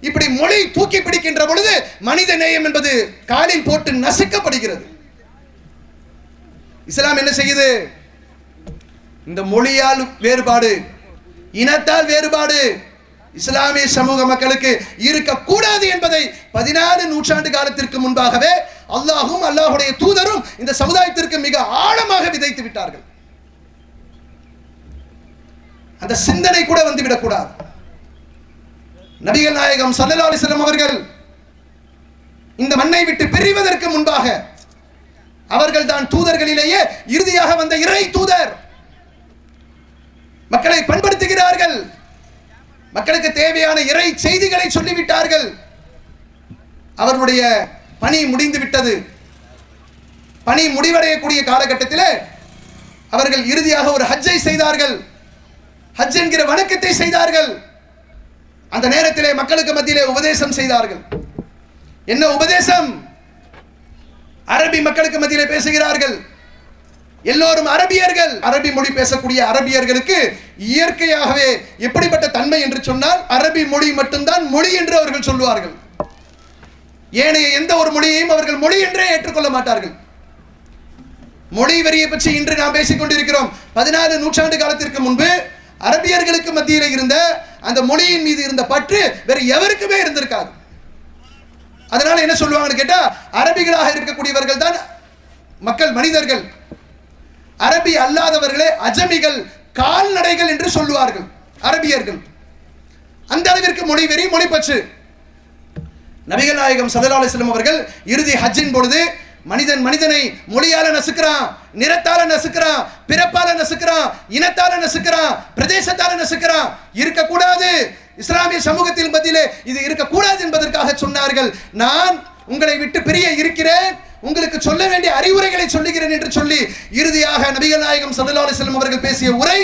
இப்படி மொழி தூக்கி பிடிக்கின்ற பொழுது மனித நேயம் என்பது காலில் போட்டு நசுக்கப்படுகிறது. இஸ்லாம் என்ன செய்யுது? இந்த மொழியால் வேறுபாடு, இனத்தால் வேறுபாடு இஸ்லாமிய சமூக மக்களுக்கு இருக்கக்கூடாது என்பதை 14 நூற்றாண்டு காலத்திற்கு முன்பாகவே அல்லாஹும் அல்லாஹுடைய தூதரும் இந்த சமுதாயத்திற்கு மிக ஆழமாக விதைத்து விட்டார்கள். அந்த சிந்தனை கூட வந்து விடக்கூடாது. நபிகள் நாயகம் ஸல்லல்லாஹு அலைஹி வஸல்லம் அவர்கள் இந்த மண்ணை விட்டு பிரிவதற்கு முன்பாக அவர்கள் தான் தூதர்களிலேயே இறுதியாக வந்த இறை தூதர். மக்களை பண்படுத்துகிறார்கள். மக்களுக்கு தேவையான இறை செய்திகளை சொல்லிவிட்டார்கள். அவர்களுடைய பணி முடிந்து விட்டது. பணி முடிவடையக்கூடிய காலகட்டத்தில் அவர்கள் இறுதியாக ஒரு ஹஜ்ஜை செய்தார்கள். ஹஜ் என்கிற வணக்கத்தை செய்தார்கள். அந்த நேரத்திலே மக்களுக்கு மத்தியிலே உபதேசம் செய்தார்கள். என்ன உபதேசம்? அரபி மக்களுக்கு மத்தியிலே பேசுகிறார்கள். எல்லோரும் அரபியர்கள். அரபி மொழி பேசக்கூடிய அரபியர்களுக்கு இயற்கையாகவே எப்படிப்பட்ட தன்மை என்று சொன்னால் அரபி மொழி மட்டும்தான் மொழி என்று அவர்கள் சொல்லுவார்கள். ஏனைய எந்த ஒரு மொழியையும் அவர்கள் மொழி என்றே ஏற்றுக்கொள்ள மாட்டார்கள். மொழி வரியை பற்றி இன்று நாம் பேசிக் கொண்டிருக்கிறோம். 14 நூற்றாண்டு காலத்திற்கு முன்பு அரபியர்களுக்கு மத்தியில் இருந்த அந்த மொழியின் மீது இருந்த பற்று வேறு எவருக்குமே இருந்திருக்காது. அதனால என்ன சொல்லுவாங்கன்னு கேட்டா, அரபிகளாக இருக்கக்கூடியவர்கள் தான் மக்கள், மனிதர்கள். அரபி அல்லாதவர்களே அஜமிகள், கால்நடைகள் என்று சொல்லுவார்கள் அரபியர்கள். அந்த அளவிற்கு மொழி வெறி, மொழி பற்று. நபிகள் நாயகம் ஸல்லல்லாஹு அலைஹி வஸல்லம் அவர்கள் இறுதி ஹஜ்ஜின் பொழுது மனிதனை மொழியால நசுக்கிறான், நிறத்தால நசுக்கிறான், பிறப்பால நசுக்கிறான், இனத்தால நசுக்கிறான், பிரதேசத்தால நசுக்கிறான். இருக்கக்கூடாது. இஸ்லாமிய சமூகத்தில் மத்தியிலே இது இருக்கக்கூடாது என்பதற்காக சொன்னார்கள், நான் உங்களை விட்டு பிரிய இருக்கிறேன், உங்களுக்கு சொல்ல வேண்டிய அறிவுரைகளை சொல்லுகிறேன் என்று சொல்லி இறுதியாக நபிகள் நாயகம் ஸல்லல்லாஹு அலைஹி வஸல்லம் அவர்கள் பேசிய உரை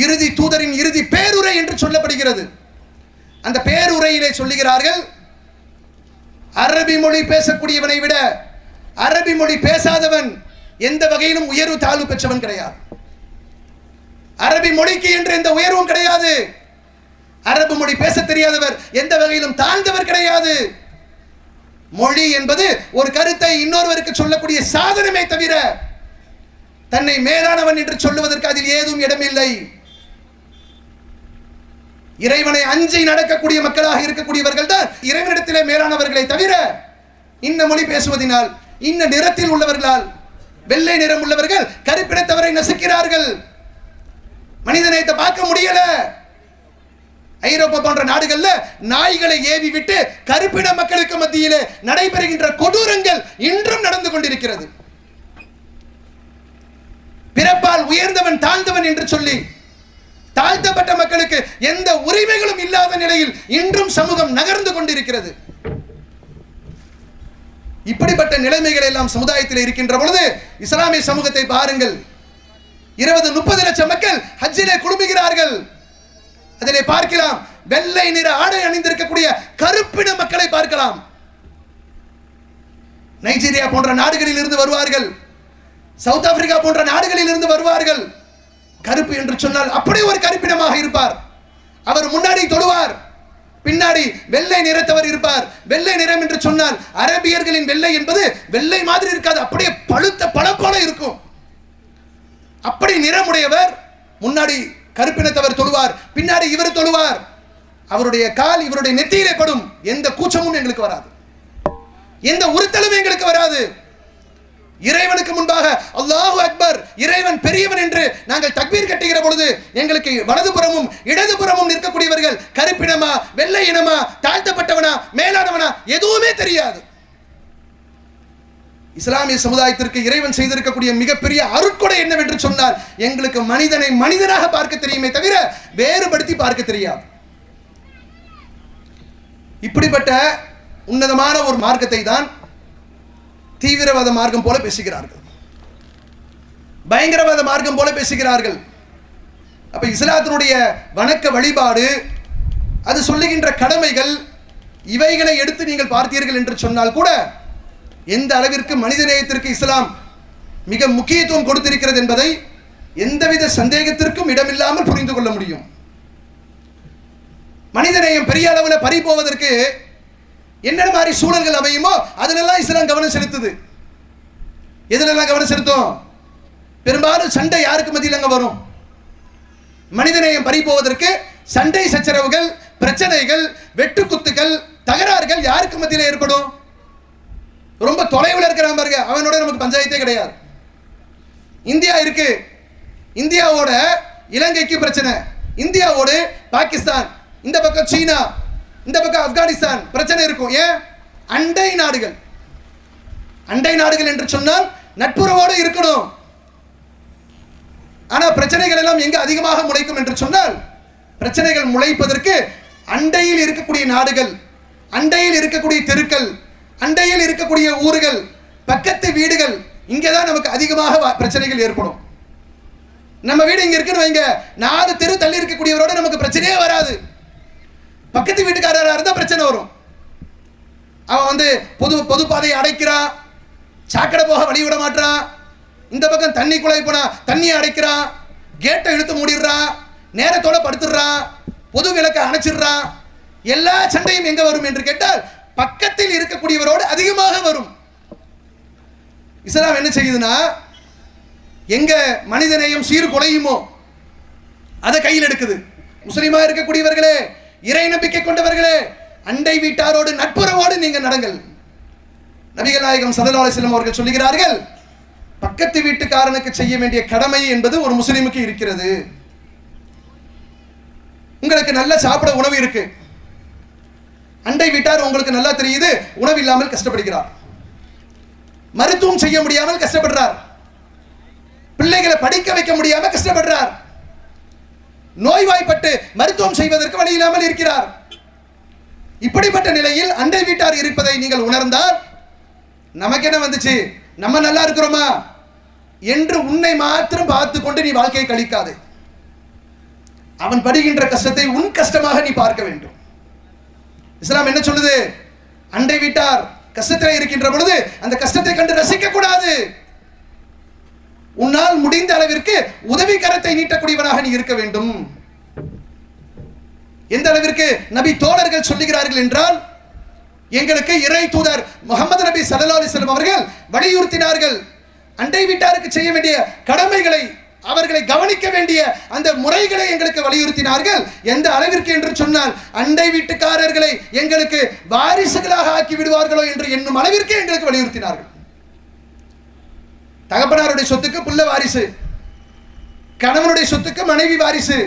இறுதி தூதரின் இறுதி பேருரை என்று சொல்லப்படுகிறது. அந்த பேருரையிலே சொல்லுகிறார்கள், அரபி மொழி பேசக்கூடியவனை விட அரபி மொழி பேசாதவன் எந்த வகையிலும் உயர்வு தாழ்வு பெற்றவன் கிடையாது. அரபி மொழிக்கு என்று எந்த உயர்வும் கிடையாது. அரபு மொழி பேச தெரியாதவர் எந்த வகையிலும் தாழ்ந்தவர் கிடையாது. மொழி என்பது ஒரு கருத்தை இன்னொருவருக்கு சொல்லக்கூடிய சாதனமே தவிர தன்னை மேலானவன் என்று சொல்லுவதற்கு அதில் ஏதும் இடமில்லை. இறைவனை அஞ்சி நடக்கக்கூடிய மக்களாக இருக்கக்கூடியவர்கள் தான் இறைவனிடத்திலே மேலானவர்களை தவிர இன்ன மொழி பேசுவதனால், இன்ன நிறத்தில் உள்ளவர்களால், வெள்ளை நிறம் உள்ளவர்கள் கருப்பினத்தவரை நசுக்கிறார்கள். மனிதநேயத்தை பார்க்க முடியல. ஐரோப்பா போன்ற நாடுகள்ல நாய்களை ஏவி விட்டு கருப்பின மக்களுக்கு மத்தியிலே நடைபெறுகின்ற கொடூரங்கள் இன்றும் நடந்து கொண்டிருக்கிறது. பிறப்பால் உயர்ந்தவன் தாழ்ந்தவன் என்று சொல்லி தாழ்த்தப்பட்ட மக்களுக்கு எந்த உரிமைகளும் இல்லாத நிலையில் இன்றும் சமூகம் நகர்ந்து கொண்டிருக்கிறது. இப்படிப்பட்ட நிலைமைகள் எல்லாம் சமுதாயத்தில் இருக்கின்ற பொழுது இஸ்லாமிய சமூகத்தை பாருங்கள். 20-30 லட்சம் மக்கள் ஹஜ்ஜிலே குழுமுகிறார்கள். அதிலே பார்க்கலாம், வெள்ளை நிற ஆடை அணிந்திருக்கக்கூடிய கருப்பின மக்களை பார்க்கலாம். நைஜீரியா போன்ற நாடுகளில் இருந்து வருவார்கள், சவுத் ஆப்பிரிக்கா போன்ற நாடுகளில் இருந்து வருவார்கள். கருப்பு என்று சொன்னால் அப்படி ஒரு கருப்பினமாக இருப்பார். அவர் முன்னாடி தொழுவார், பின்னாடி வெள்ளை நிறத்தவர் இருப்பார். வெள்ளை நிறம் என்று சொன்னால் அரபியர்களின் வெள்ளை என்பது வெள்ளை மாதிரி இருக்காது, அப்படியே பழுத்த பழம் போல இருக்கும். அப்படி நிறமுடையவர் முன்னாடி கருப்பினத்தவர் தொழுவார், பின்னாடி இவர் தொழுவார். அவருடைய கால் இவருடைய நெத்தியிலே படும். எந்த கூச்சமும் எங்களுக்கு வராது, எந்த உறுத்தலும் எங்களுக்கு வராது. இறைவனுக்கு முன்பாக அல்லாஹு அக்பர், இறைவன் பெரியவன் என்று நாங்கள் தக்பீர் கட்டுகிற பொழுது எங்களுக்கு வலதுபுறமும் இடதுபுறமும் நிற்கக்கூடியவர்கள் கருப்பினமா வெள்ளை இனமா தாழ்த்தப்பட்டவனா மேலானவனா எதுவுமே தெரியாது. இஸ்லாமிய சமுதாயத்திற்கு இறைவன் செய்திருக்கக்கூடிய மிகப்பெரிய அருட்கொடை என்னவென்று சொன்னால், எங்களுக்கு மனிதனை மனிதனாக பார்க்க தெரியுமே தவிர வேறுபடுத்தி பார்க்க தெரியாது. இப்படிப்பட்ட உன்னதமான ஒரு மார்க்கத்தை தான் தீவிரவாத மார்க்கம் போல பேசுகிறார்கள், பயங்கரவாத மார்க்கம் போல பேசுகிறார்கள். அப்ப இஸ்லாத்தினுடைய வணக்க வழிபாடு, அது சொல்லுகின்ற கடமைகள், இவைகளை எடுத்து நீங்கள் பார்த்தீர்கள் என்று சொன்னால் கூட எந்த அளவிற்கு மனிதநேயத்திற்கு இஸ்லாம் மிக முக்கியத்துவம் கொடுத்திருக்கிறது என்பதை எந்தவித சந்தேகத்திற்கும் இடமில்லாமல் புரிந்து கொள்ள முடியும். மனிதநேயம் பெரிய அளவில் பறி போவதற்கு என்ன மாதிரி சூழல்கள் அமையுமோ அதிலெல்லாம் இஸ்லாம் கவனம் செலுத்துது. எதிலெல்லாம் கவனம் செலுத்தும்? பெரும்பாலும் சண்டை யாருக்கு மத்தியில் அங்கே வரும்? மனிதநேயம் பறி போவதற்கு சண்டை சச்சரவுகள், பிரச்சனைகள், வெட்டுக்குத்துக்கள், தகராறுகள் யாருக்கு மத்தியில் ஏற்படும்? ரொம்ப தொலைவில் இருக்கிற பாருங்க, அவனோட நமக்கு பஞ்சாயத்தே கிடையாது. இந்தியா இருக்கு, இந்தியாவோட இலங்கைக்கு பிரச்சனை, இந்தியாவோடு பாகிஸ்தான், இந்த பக்கம் சீனா, இந்த பக்கம் ஆப்கானிஸ்தான் பிரச்சனை இருக்கும். ஏன்? அண்டை நாடுகள். அண்டை நாடுகள் என்று சொன்னால் நட்புறவோடு இருக்கணும். ஆனால் பிரச்சனைகள் எல்லாம் எங்க அதிகமாக முளைக்கும் என்று சொன்னால், பிரச்சனைகள் முளைப்பதற்கு அண்டையில் இருக்கக்கூடிய நாடுகள், அண்டையில் இருக்கக்கூடிய தெருக்கள், அண்டையில் இருக்கக்கூடிய ஊர்கள், பக்கத்து வீடுகள், இங்கேதான் நமக்கு அதிகமாக பிரச்சனைகள் ஏற்படும். நம்ம வீடு இங்க இருக்குன்னு வைங்க, 4 தெரு தள்ளி இருக்கக்கூடியவரோட நமக்கு பிரச்சனையே வராது. பக்கத்து வீட்டுக்காரராக இருந்தால் பிரச்சனை வரும். அவன் பொது பாதையை அடைக்கிறான், சாக்கடை போக வழி விட மாட்டான், இந்த பக்கம் தண்ணி குழாய் போனா தண்ணியை அடைக்கிறான், கேட்டை இழுத்து மூடிடுறான், நேரத்தோட படுத்துடுறான், பொது விளக்கை அணைச்சிடுறான். எல்லா சண்டையும் எங்க வரும் என்று கேட்டால் பக்கத்தில் இருக்கக்கூடியவரோடு அதிகமாக வரும். இஸ்லாம் என்ன செய்யுதுன்னா, எங்க மனிதநேயம் சீர் குலையுமோ அதை கையில் எடுக்குது. முஸ்லிமா இருக்கக்கூடியவர்களே, இறை நம்பிக்கை கொண்டவர்களே, அண்டை வீட்டாரோடு நட்புறவோடு நீங்கள் நடங்கள். நபிகள் நாயகம் ஸல்லல்லாஹு அலைஹி வஸல்லம் அவர்கள் சொல்லுகிறார்கள், பக்கத்து வீட்டுக்காரனுக்கு செய்ய வேண்டிய கடமை என்பது ஒரு முஸ்லிமுக்கு இருக்கிறது. உங்களுக்கு நல்ல சாப்பிட உணவு இருக்கு, அண்டை வீட்டார் உங்களுக்கு நல்லா தெரியுது உணவு இல்லாமல் கஷ்டப்படுகிறார், மருத்துவம் செய்ய முடியாமல் கஷ்டப்படுறார், பிள்ளைகளை படிக்க வைக்க முடியாமல் கஷ்டப்படுறார், நோய்வாய்ப்பட்டு மருத்துவம் செய்வதற்கு வழி இல்லாமல் இருக்கிறார். இப்படிப்பட்ட நிலையில் அண்டை வீட்டார் இருப்பதை நீங்கள் உணர்ந்தால், நமக்கு என்ன வந்துச்சு, நம்ம நல்லா இருக்கிறோமா என்று உன்னை மாத்திரம் பார்த்து கொண்டு நீ வாழ்க்கையை கழிக்காது. அவன் படுகின்ற கஷ்டத்தை உன் கஷ்டமாக நீ பார்க்க வேண்டும். இஸ்லாம் என்ன சொல்லுது? அண்டை வீட்டார் கஷ்டத்தில் இருக்கின்ற பொழுது அந்த கஷ்டத்தை கண்டு ரசிக்க கூடாது. உன்னால் முடிந்த அளவிற்கு உதவி கரத்தை நீட்டக்கூடியவனாக நீ இருக்க வேண்டும். எந்த அளவிற்கு நபி தோழர்கள் சொல்லுகிறார்கள் என்றால், எங்களுக்கு இறை தூதர் முகமது நபி ஸல்லல்லாஹு அலைஹி வஸல்லம் அவர்கள் வலியுறுத்தினார்கள், அண்டை வீட்டாருக்கு செய்ய வேண்டிய கடமைகளை, அவர்களை கவனிக்க வேண்டிய அந்த முறைகளை எங்களுக்கு வலியுறுத்தினார்கள். எந்த அளவிற்கு என்று சொன்னால், அண்டை வீட்டுக்காரர்களை எங்களுக்கு வாரிசுகளாக ஆக்கி விடுவார்களோ என்று எண்ணும் அளவிற்கு எங்களுக்கு வலியுறுத்தினார்கள். தகப்பனாருடைய சொத்துக்கு புள்ள வாரிசு, கணவனுடைய சொத்துக்கு மனைவி வாரிசு.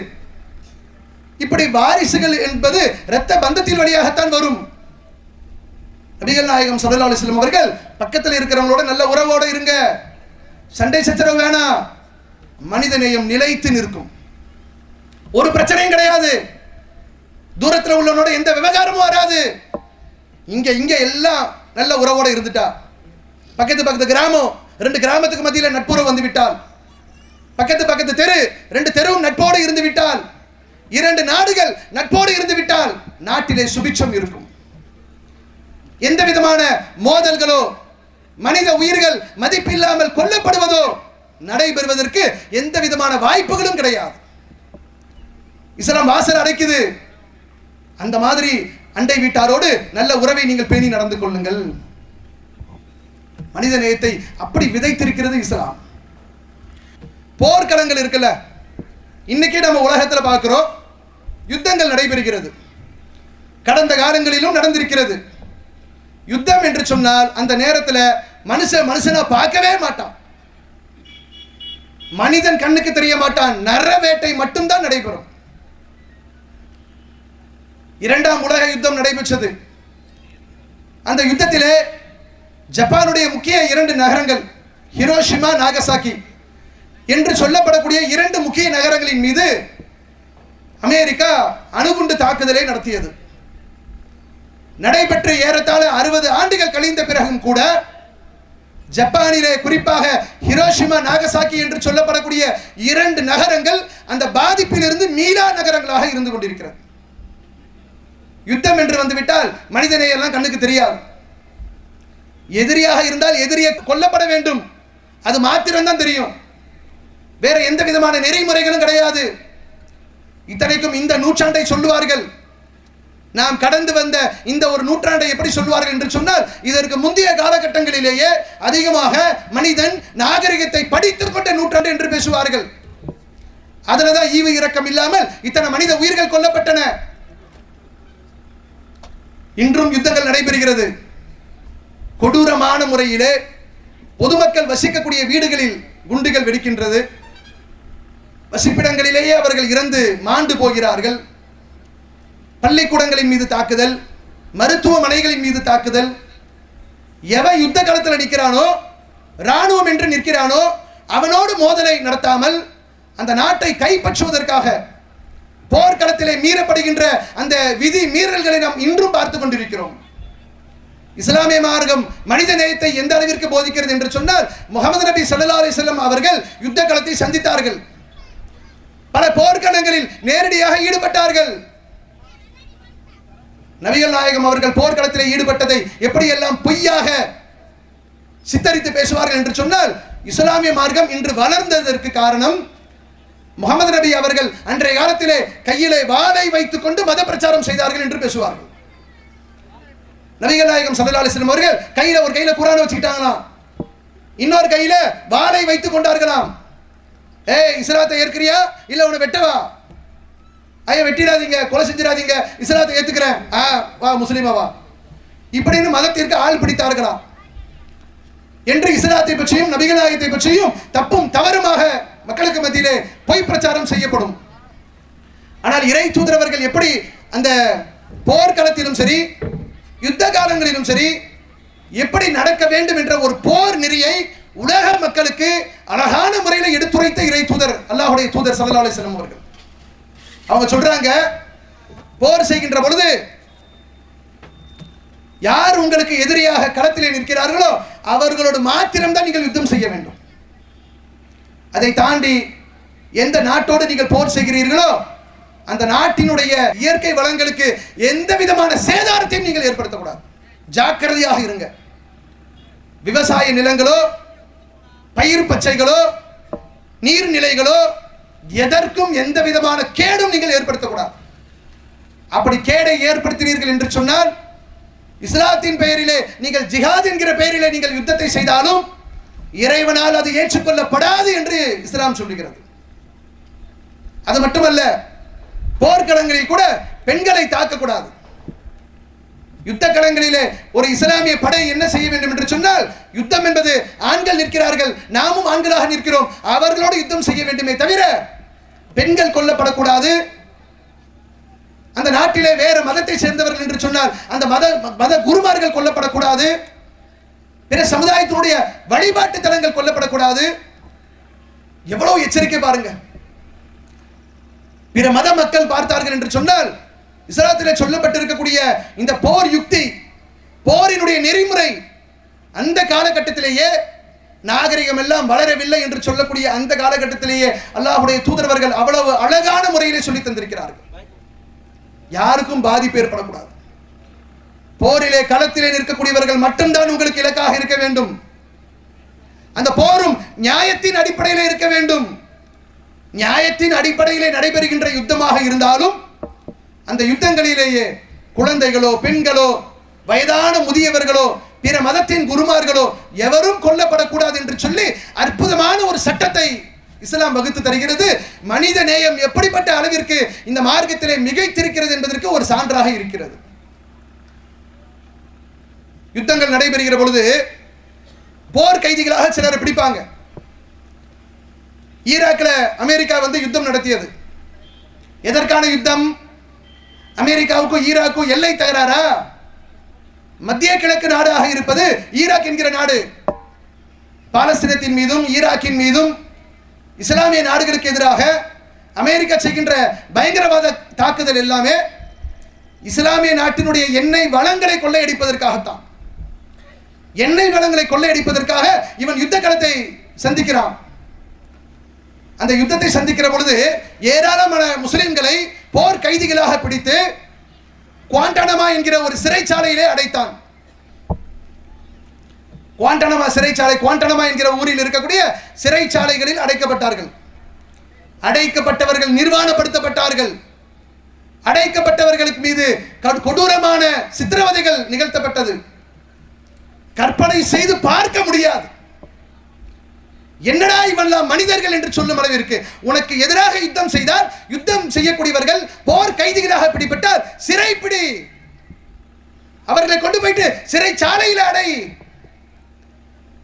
இப்படி வாரிசுகள் என்பது இரத்த பந்தத்தின் வழியாகத்தான் வரும். நபிகள் நாயகம் ஸல்லல்லாஹு அலைஹி வஸல்லம் அவர்கள் பக்கத்தில் இருக்கிறவங்களோட நல்ல உறவோடு இருங்க, சண்டை சச்சரவு வேணாம், மனிதநேயம் நிலைத்து நிற்கும், ஒரு பிரச்சனையும் கிடையாது, தூரத்தில் உள்ளவனோட எந்த விவகாரமும் வராது. இங்க எல்லாம் நல்ல உறவோடு இருந்துட்டா, பக்கத்து கிராமம், 2 கிராமத்துக்கு மத்தியில் நட்புறவு வந்து விட்டால், பக்கத்து தெரு 2 தெருவும் நட்போடு இருந்து விட்டால், 2 நாடுகள் நட்போடு இருந்து விட்டால் நாட்டிலே சுபிட்சம் இருக்கும். எந்த விதமான மோதல்களோ, மனித உயிர்கள் மதிப்பில்லாமல் கொல்லப்படுவதோ நடைபெறுவதற்கு எந்த விதமான வாய்ப்புகளும் கிடையாது. இஸ்லாம் வாசல் அடைக்குது. அந்த மாதிரி அண்டை வீட்டாரோடு நல்ல உறவை நீங்கள் பேணி நடந்து கொள்ளுங்கள். மனித நேயத்தை அப்படி விதைத்திருக்கிறது இஸ்லாம். போர்க்களங்கள் இருக்குல்ல, இன்னைக்கே நம்ம உலகத்தில் பார்க்கிறோம், யுத்தங்கள் நடைபெறுகிறது. கடந்த காலங்களிலும் நடந்திருக்கிறது. யுத்தம் என்று சொன்னால் அந்த நேரத்தில் மனுஷனா பார்க்கவே மாட்டான், மனிதன் கண்ணுக்கு தெரிய மாட்டான், நர வேட்டை மட்டும்தான் நடைபெறும். இரண்டாம் உலக யுத்தம் நடைபெற்றது. அந்த யுத்தத்திலே ஜப்பானுடைய முக்கிய 2 நகரங்கள் ஹிரோஷிமா, நாகசாக்கி என்று சொல்லப்படக்கூடிய 2 முக்கிய நகரங்களின் மீது அமெரிக்கா அணுகுண்டு தாக்குதலை நடத்தியது. நடைபெற்ற ஏறத்தாழ 60 ஆண்டுகள் கழிந்த பிறகும் கூட ஜப்பானிலே குறிப்பாக ஹிரோஷிமா, நாகசாக்கி என்று சொல்லப்படக்கூடிய 2 நகரங்கள் அந்த பாதிப்பிலிருந்து மீளா நகரங்களாக இருந்து கொண்டிருக்கிறது. யுத்தம் என்று வந்துவிட்டால் மனிதநேயம் கண்ணுக்கு தெரியாது. எதிரியாக இருந்தால் எதிரியை கொல்லப்பட வேண்டும், அது மாத்திரம்தான் தெரியும். வேற எந்த விதமான நெறிமுறைகளும் கிடையாது. இத்தனைக்கும் இந்த நூற்றாண்டை சொல்லுவார்கள், நாம் கடந்து வந்த இந்த ஒரு நூற்றாண்டை எப்படி சொல்வார்கள் என்று சொன்னால், இதற்கு முந்தைய காலகட்டங்களிலேயே அதிகமாக மனிதன் நாகரிகத்தை படித்துக் கொண்ட நூற்றாண்டு என்று பேசுவார்கள். அதுலதான் ஈவு இரக்கம் இல்லாமல் இத்தனை மனித உயிர்கள் கொல்லப்பட்டன. இன்றும் யுத்தங்கள் நடைபெறுகிறது. கொடூரமான முறையிலே பொதுமக்கள் வசிக்கக்கூடிய வீடுகளில் குண்டுகள் வெடிக்கின்றது. வசிப்பிடங்களிலேயே அவர்கள் இறந்து மாண்டு போகிறார்கள். பள்ளிக்கூடங்களின் மீது தாக்குதல், மருத்துவமனைகளின் மீது தாக்குதல். எவன் யுத்த களத்தில் நிற்கிறானோ, இராணுவம் என்று நிற்கிறானோ, அவனோடு மோதலை நடத்தாமல் அந்த நாட்டை கைப்பற்றுவதற்காக போர்க்களத்திலே மீறப்படுகின்ற அந்த விதி மீறல்களை நாம் இன்றும் பார்த்து கொண்டிருக்கிறோம். இஸ்லாமிய மார்க்கம் மனித நேயத்தை எந்த அளவிற்கு போதிக்கிறது என்று சொன்னால், முகமது நபி ஸல்லல்லாஹு அலைஹி வஸல்லம் அவர்கள் யுத்த களத்தை சந்தித்தார்கள். பல போர்க்களங்களில் நேரடியாக ஈடுபட்டார்கள். நபிகள் நாயகம் அவர்கள் போர்க்களத்திலே ஈடுபட்டதை எப்படியெல்லாம் பொய்யாக சித்தரித்து பேசுவார்கள் என்று சொன்னால், இஸ்லாமிய மார்க்கம் இன்று வளர்ந்ததற்கு காரணம் முகமது நபி அவர்கள் அன்றைய காலத்திலே கையிலே வாளை வைத்துக் கொண்டு மத பிரச்சாரம் செய்தார்கள் என்று பேசுவார்கள். நபிகள் நாயகம் ஸல்லல்லாஹு அலைஹி வஸல்லம் அவர்கள் ஒரு கையில குர்ஆனை வச்சுக்கிட்டாங்களாம், இன்னொரு கையில வாளை வைத்துக் கொண்டார்களாம். இஸ்லாத்தை ஏற்கிறியா இல்ல உன்னை வெட்டவா? வெட்டிடாதீங்க, கொலை செஞ்சிடாதீங்க, இஸ்லாத்தை ஏத்துக்கிறேன், வா முஸ்லிமா வா, இப்படின்னு மதத்திற்கு ஆள் பிடித்தார்களாம் என்று இஸ்லாத்தை பற்றியும் நபிகள் நாயகத்தை பற்றியும் தப்பும் தவறுமாக மக்களுக்கு மத்தியிலே பொய் பிரச்சாரம் செய்யப்படும். ஆனால் இறை தூதரவர்கள் எப்படி அந்த போர்க்களத்திலும் சரி யுத்த காலங்களிலும் சரி எப்படி நடக்க வேண்டும் என்ற ஒரு போர் நெறியை உலக மக்களுக்கு அழகான முறையில் எடுத்துரைத்த இறை தூதர் அல்லாஹ்வுடைய தூதர் ஸல்லல்லாஹு அலைஹி வஸல்லம் அவர்கள். அவங்க சொல்றாங்க, போர் செய்கின்ற பொழுது யார் உங்களுக்கு எதிரியாக களத்திலே நிற்கிறார்களோ அவர்களோடு மாத்திரம்தான் நீங்கள் யுத்தம் செய்ய வேண்டும். அதை தாண்டி எந்த நாட்டோடு நீங்கள் போர் செய்கிறீர்களோ அந்த நாட்டினுடைய இயற்கை வளங்களுக்கு எந்த விதமான சேதாரத்தையும் நீங்கள் ஏற்படுத்தக்கூடாது. ஜாக்கிரதையாக இருங்க. விவசாய நிலங்களோ, பயிர் பச்சைகளோ, நீர்நிலைகளோ எதற்கும் எந்த விதமான கேடும் நீங்கள் ஏற்படுத்தக்கூடாது. அப்படி கேடை ஏற்படுத்தினீர்கள் என்று சொன்னால், இஸ்லாத்தின் பெயரிலே நீங்கள் ஜிஹாத் என்கிற பெயரிலே நீங்கள் யுத்தத்தை செய்தாலும் இறைவனால் அது ஏற்றுக்கொள்ளப்படாது என்று இஸ்லாம் சொல்லுகிறது. அது மட்டுமல்ல, போர்க்களங்களில் கூட பெண்களை தாக்கக்கூடாது. யுத்த களங்களிலே ஒரு இஸ்லாமிய படை என்ன செய்ய வேண்டும் என்று சொன்னால், யுத்தம் என்பது ஆண்கள் நிற்கிறார்கள், நாமும் ஆண்களாக நிற்கிறோம், அவர்களோடு யுத்தம் செய்ய வேண்டுமே தவிர பெண்கள் கொல்லப்படக்கூடாது. அந்த நாட்டிலே வேறு மதத்தை சேர்ந்தவர்கள் என்று சொன்னால் அந்த மத குருமார்கள் கொல்லப்படக்கூடாது. பிற சமுதாயத்தினுடைய வழிபாட்டு தலங்கள் கொல்லப்படக்கூடாது. எவ்வளவு எச்சரிக்கை பாருங்க. பிற மத மக்கள் பார்த்தார்கள் என்று சொன்னால், இஸ்லாத்திலே சொல்லப்பட்டிருக்கக்கூடிய இந்த போர் யுக்தி, போரினுடைய நெறிமுறை அந்த காலகட்டத்திலேயே நாகரிகம் எல்லாம் வளரவில்லை என்று சொல்லக்கூடிய அந்த காலகட்டத்திலேயே அல்லாஹ்வுடைய தூதரவர்கள் அவ்வளவு அழகான முறையிலே சொல்லி தந்திருக்கிறார்கள். யாருக்கும் பாதிப்பு ஏற்படக்கூடாது. போரிலே களத்திலே நிற்கக்கூடியவர்கள் மட்டும்தான் உங்களுக்கு இலக்காக இருக்க வேண்டும். அந்த போரும் நியாயத்தின் அடிப்படையில் இருக்க வேண்டும். நியாயத்தின் அடிப்படையிலே நடைபெறுகின்ற யுத்தமாக இருந்தாலும் அந்த யுத்தங்களிலேயே குழந்தைகளோ பெண்களோ வயதான முதியவர்களோ பிற மதத்தின் குருமார்களோ எவரும் கொல்லப்படக்கூடாது என்று சொல்லி அற்புதமான ஒரு சட்டத்தை இஸ்லாம் வகுத்து தருகிறது. மனித நேயம் எப்படிப்பட்ட அளவிற்கு இந்த மார்க்கத்திலே மிகைத்திருக்கிறது என்பதற்கு ஒரு சான்றாக இருக்கிறது. யுத்தங்கள் நடைபெறுகிற பொழுது போர் கைதிகளாக சிலர் பிடிப்பாங்க. ஈராக்கில் அமெரிக்கா யுத்தம் நடத்தியது. எதற்கான யுத்தம்? அமெரிக்காவுக்கும் ஈராக்கும் எல்லை தகராறா? மத்திய கிழக்கு நாடாக இருப்பது ஈராக் என்கிற நாடு. பாலஸ்தீனத்தின் மீதும் ஈராக்கின் மீதும் இஸ்லாமிய நாடுகளுக்கு எதிராக அமெரிக்கா செய்கின்ற பயங்கரவாத தாக்குதல் எல்லாமே இஸ்லாமிய நாட்டினுடைய எண்ணெய் வளங்களை கொள்ளையடிப்பதற்காகத்தான். எண்ணெய் வளங்களை கொள்ளையடிப்பதற்காக இவன் யுத்த களத்தை சந்திக்கிறான். அந்த யுத்தத்தை சந்திக்கிற பொழுது ஏராளமான முஸ்லிம்களை போர் கைதிகளாக பிடித்து குவாண்டனமா என்கிற ஒரு சிறைச்சாலையிலே அடைத்தான். குவாண்டனமா சிறைச்சாலை, குவாண்டனமா என்கிற ஊரில் இருக்கக்கூடிய சிறைச்சாலைகளில் அடைக்கப்பட்டார்கள். அடைக்கப்பட்டவர்கள் நிர்வாணப்படுத்தப்பட்டார்கள். அடைக்கப்பட்டவர்களுக்கு மீது கொடூரமான சித்திரவதைகள் நிகழ்த்தப்பட்டது. கற்பனை செய்து பார்க்க முடியாது. என்னடா இவெல்லாம் மனிதர்கள் என்று சொல்லும் அளவிற்கு உனக்கு எதிராக யுத்தம் செய்தால், யுத்தம் செய்யக்கூடியவர்கள் போர் கைதிகளாக பிடிபட்டால் சிறைப்பிடி, அவர்களை கொண்டு போயிட்டு சிறைச்சாலையில் அடை.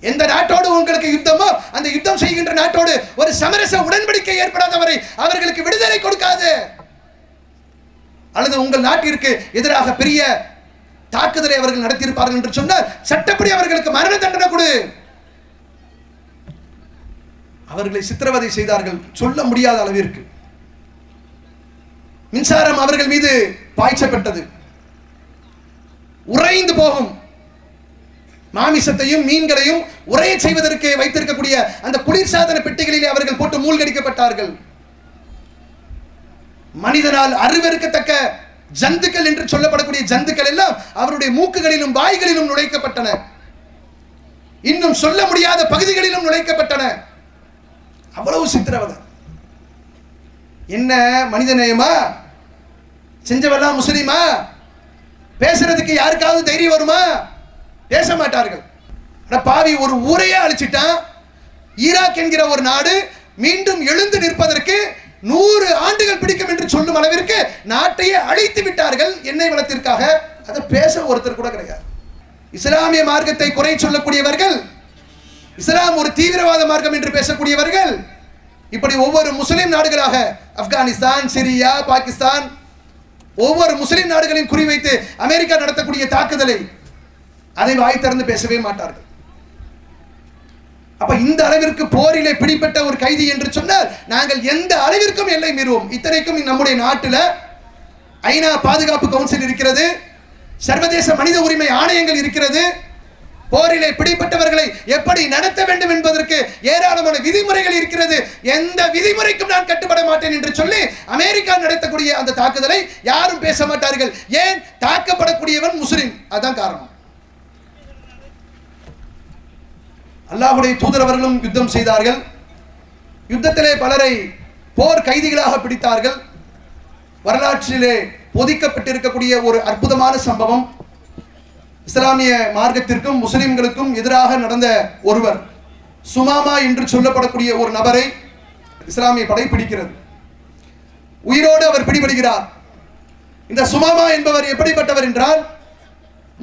எந்த நாட்டோடு உங்களுக்கு யுத்தமோ அந்த யுத்தம் செய்கின்ற நாட்டோடு ஒரு சமரச உடன்படிக்கை ஏற்படாதவரை அவர்களுக்கு விடுதலை கொடுக்காது. அல்லது உங்கள் நாட்டிற்கு எதிராக பெரிய தாக்குதலை அவர்கள் நடத்தியிருப்பார்கள் என்று சொன்னால் சட்டப்படி அவர்களுக்கு மரண தண்டனை கொடு. அவர்களை சித்திரவதை செய்தார்கள் சொல்ல முடியாத அளவிற்கு. மின்சாரம் அவர்கள் மீது பாய்ச்சப்பட்டது. உறைந்து போகும் மாமிசத்தையும் மீன்களையும் உரைய செய்வதற்கு வைத்திருக்கக்கூடிய அந்த குளிர்சாதன பெட்டிகளிலே அவர்கள் போட்டு மூழ்கடிக்கப்பட்டார்கள். மனிதனால் அருவருக்கத்தக்க ஜந்துக்கள் என்று சொல்லப்படக்கூடிய ஜந்துக்கள் எல்லாம் அவருடைய மூக்குகளிலும் வாய்களிலும் நுழைக்கப்பட்டன. இன்னும் சொல்ல முடியாத பகுதிகளிலும் நுழைக்கப்பட்டன. அவ்வளவு சித்திரவதை. என்ன மனிதநேயமா? செஞ்சவெல்லாம் முஸ்லிமா? பேசுறதுக்கு யாருக்காவது தைரியம் வருமா? பேச மாட்டார்கள். பாவி, ஒரு ஊரையே அழிச்சிட்டான். ஈராக் என்கிற ஒரு நாடு மீண்டும் எழுந்து நிற்பதற்கு 100 ஆண்டுகள் பிடிக்கும் என்று சொல்லும் அளவிற்கு நாட்டையே அழித்து விட்டார்கள் எண்ணெய் வளத்திற்காக. அதை பேச ஒருத்தர் கூட கிடையாது. இஸ்லாமிய மார்க்கத்தை குறை சொல்லக்கூடியவர்கள், இஸ்லாம் ஒரு தீவிரவாத மார்க்கம் என்று பேசக்கூடியவர்கள், இப்படி ஒவ்வொரு முஸ்லிம் நாடுகளாக ஆப்கானிஸ்தான், சிரியா, பாகிஸ்தான், ஒவ்வொரு முஸ்லிம் நாடுகளையும் குறிவைத்து அமெரிக்கா நடத்தக்கூடிய தாக்குதலை அதை வாய் திறந்து பேசவே மாட்டார்கள். அப்ப இந்த அளவிற்கு போரிலே பிடிப்பட்ட ஒரு கைதி என்று சொன்னால் நாங்கள் எந்த அளவிற்கும் எல்லை மீறுவோம். இத்தனைக்கும் நம்முடைய நாட்டில் ஐநா பாதுகாப்பு கவுன்சில் இருக்கிறது, சர்வதேச மனித உரிமை ஆணையங்கள் இருக்கிறது. போரிலே பிடிப்பட்டவர்களை எப்படி நடத்த வேண்டும் என்பதற்கு ஏராளமான விதிமுறைகள் இருக்கிறது. எந்த விதிமுறைக்கும் நான் கட்டுப்பட மாட்டேன் என்று சொல்லி அமெரிக்கா நடத்தக்கூடிய அந்த தாக்குதலை யாரும் பேச மாட்டார்கள். ஏன்? தாக்கப்படக்கூடியவன் முஸ்லிம். அதுதான் காரணம். அல்லாஹ்வுடைய தூதரவர்களும் யுத்தம் செய்தார்கள். யுத்தத்திலே பலரை போர் கைதிகளாக பிடித்தார்கள். வரலாற்றிலே பொதிக்கப்பட்டிருக்கக்கூடிய ஒரு அற்புதமான சம்பவம். இஸ்லாமிய மார்க்கத்திற்கும் முஸ்லிம்களுக்கும் எதிராக நடந்த ஒருவர், சுமாமா என்று சொல்லப்படக்கூடிய ஒரு நபரை இஸ்லாமிய படை பிடிக்கிறது. உயிரோடு அவர் பிடிபடுகிறார். இந்த சுமாமா என்பவர் எப்படிப்பட்டவர் என்றால்,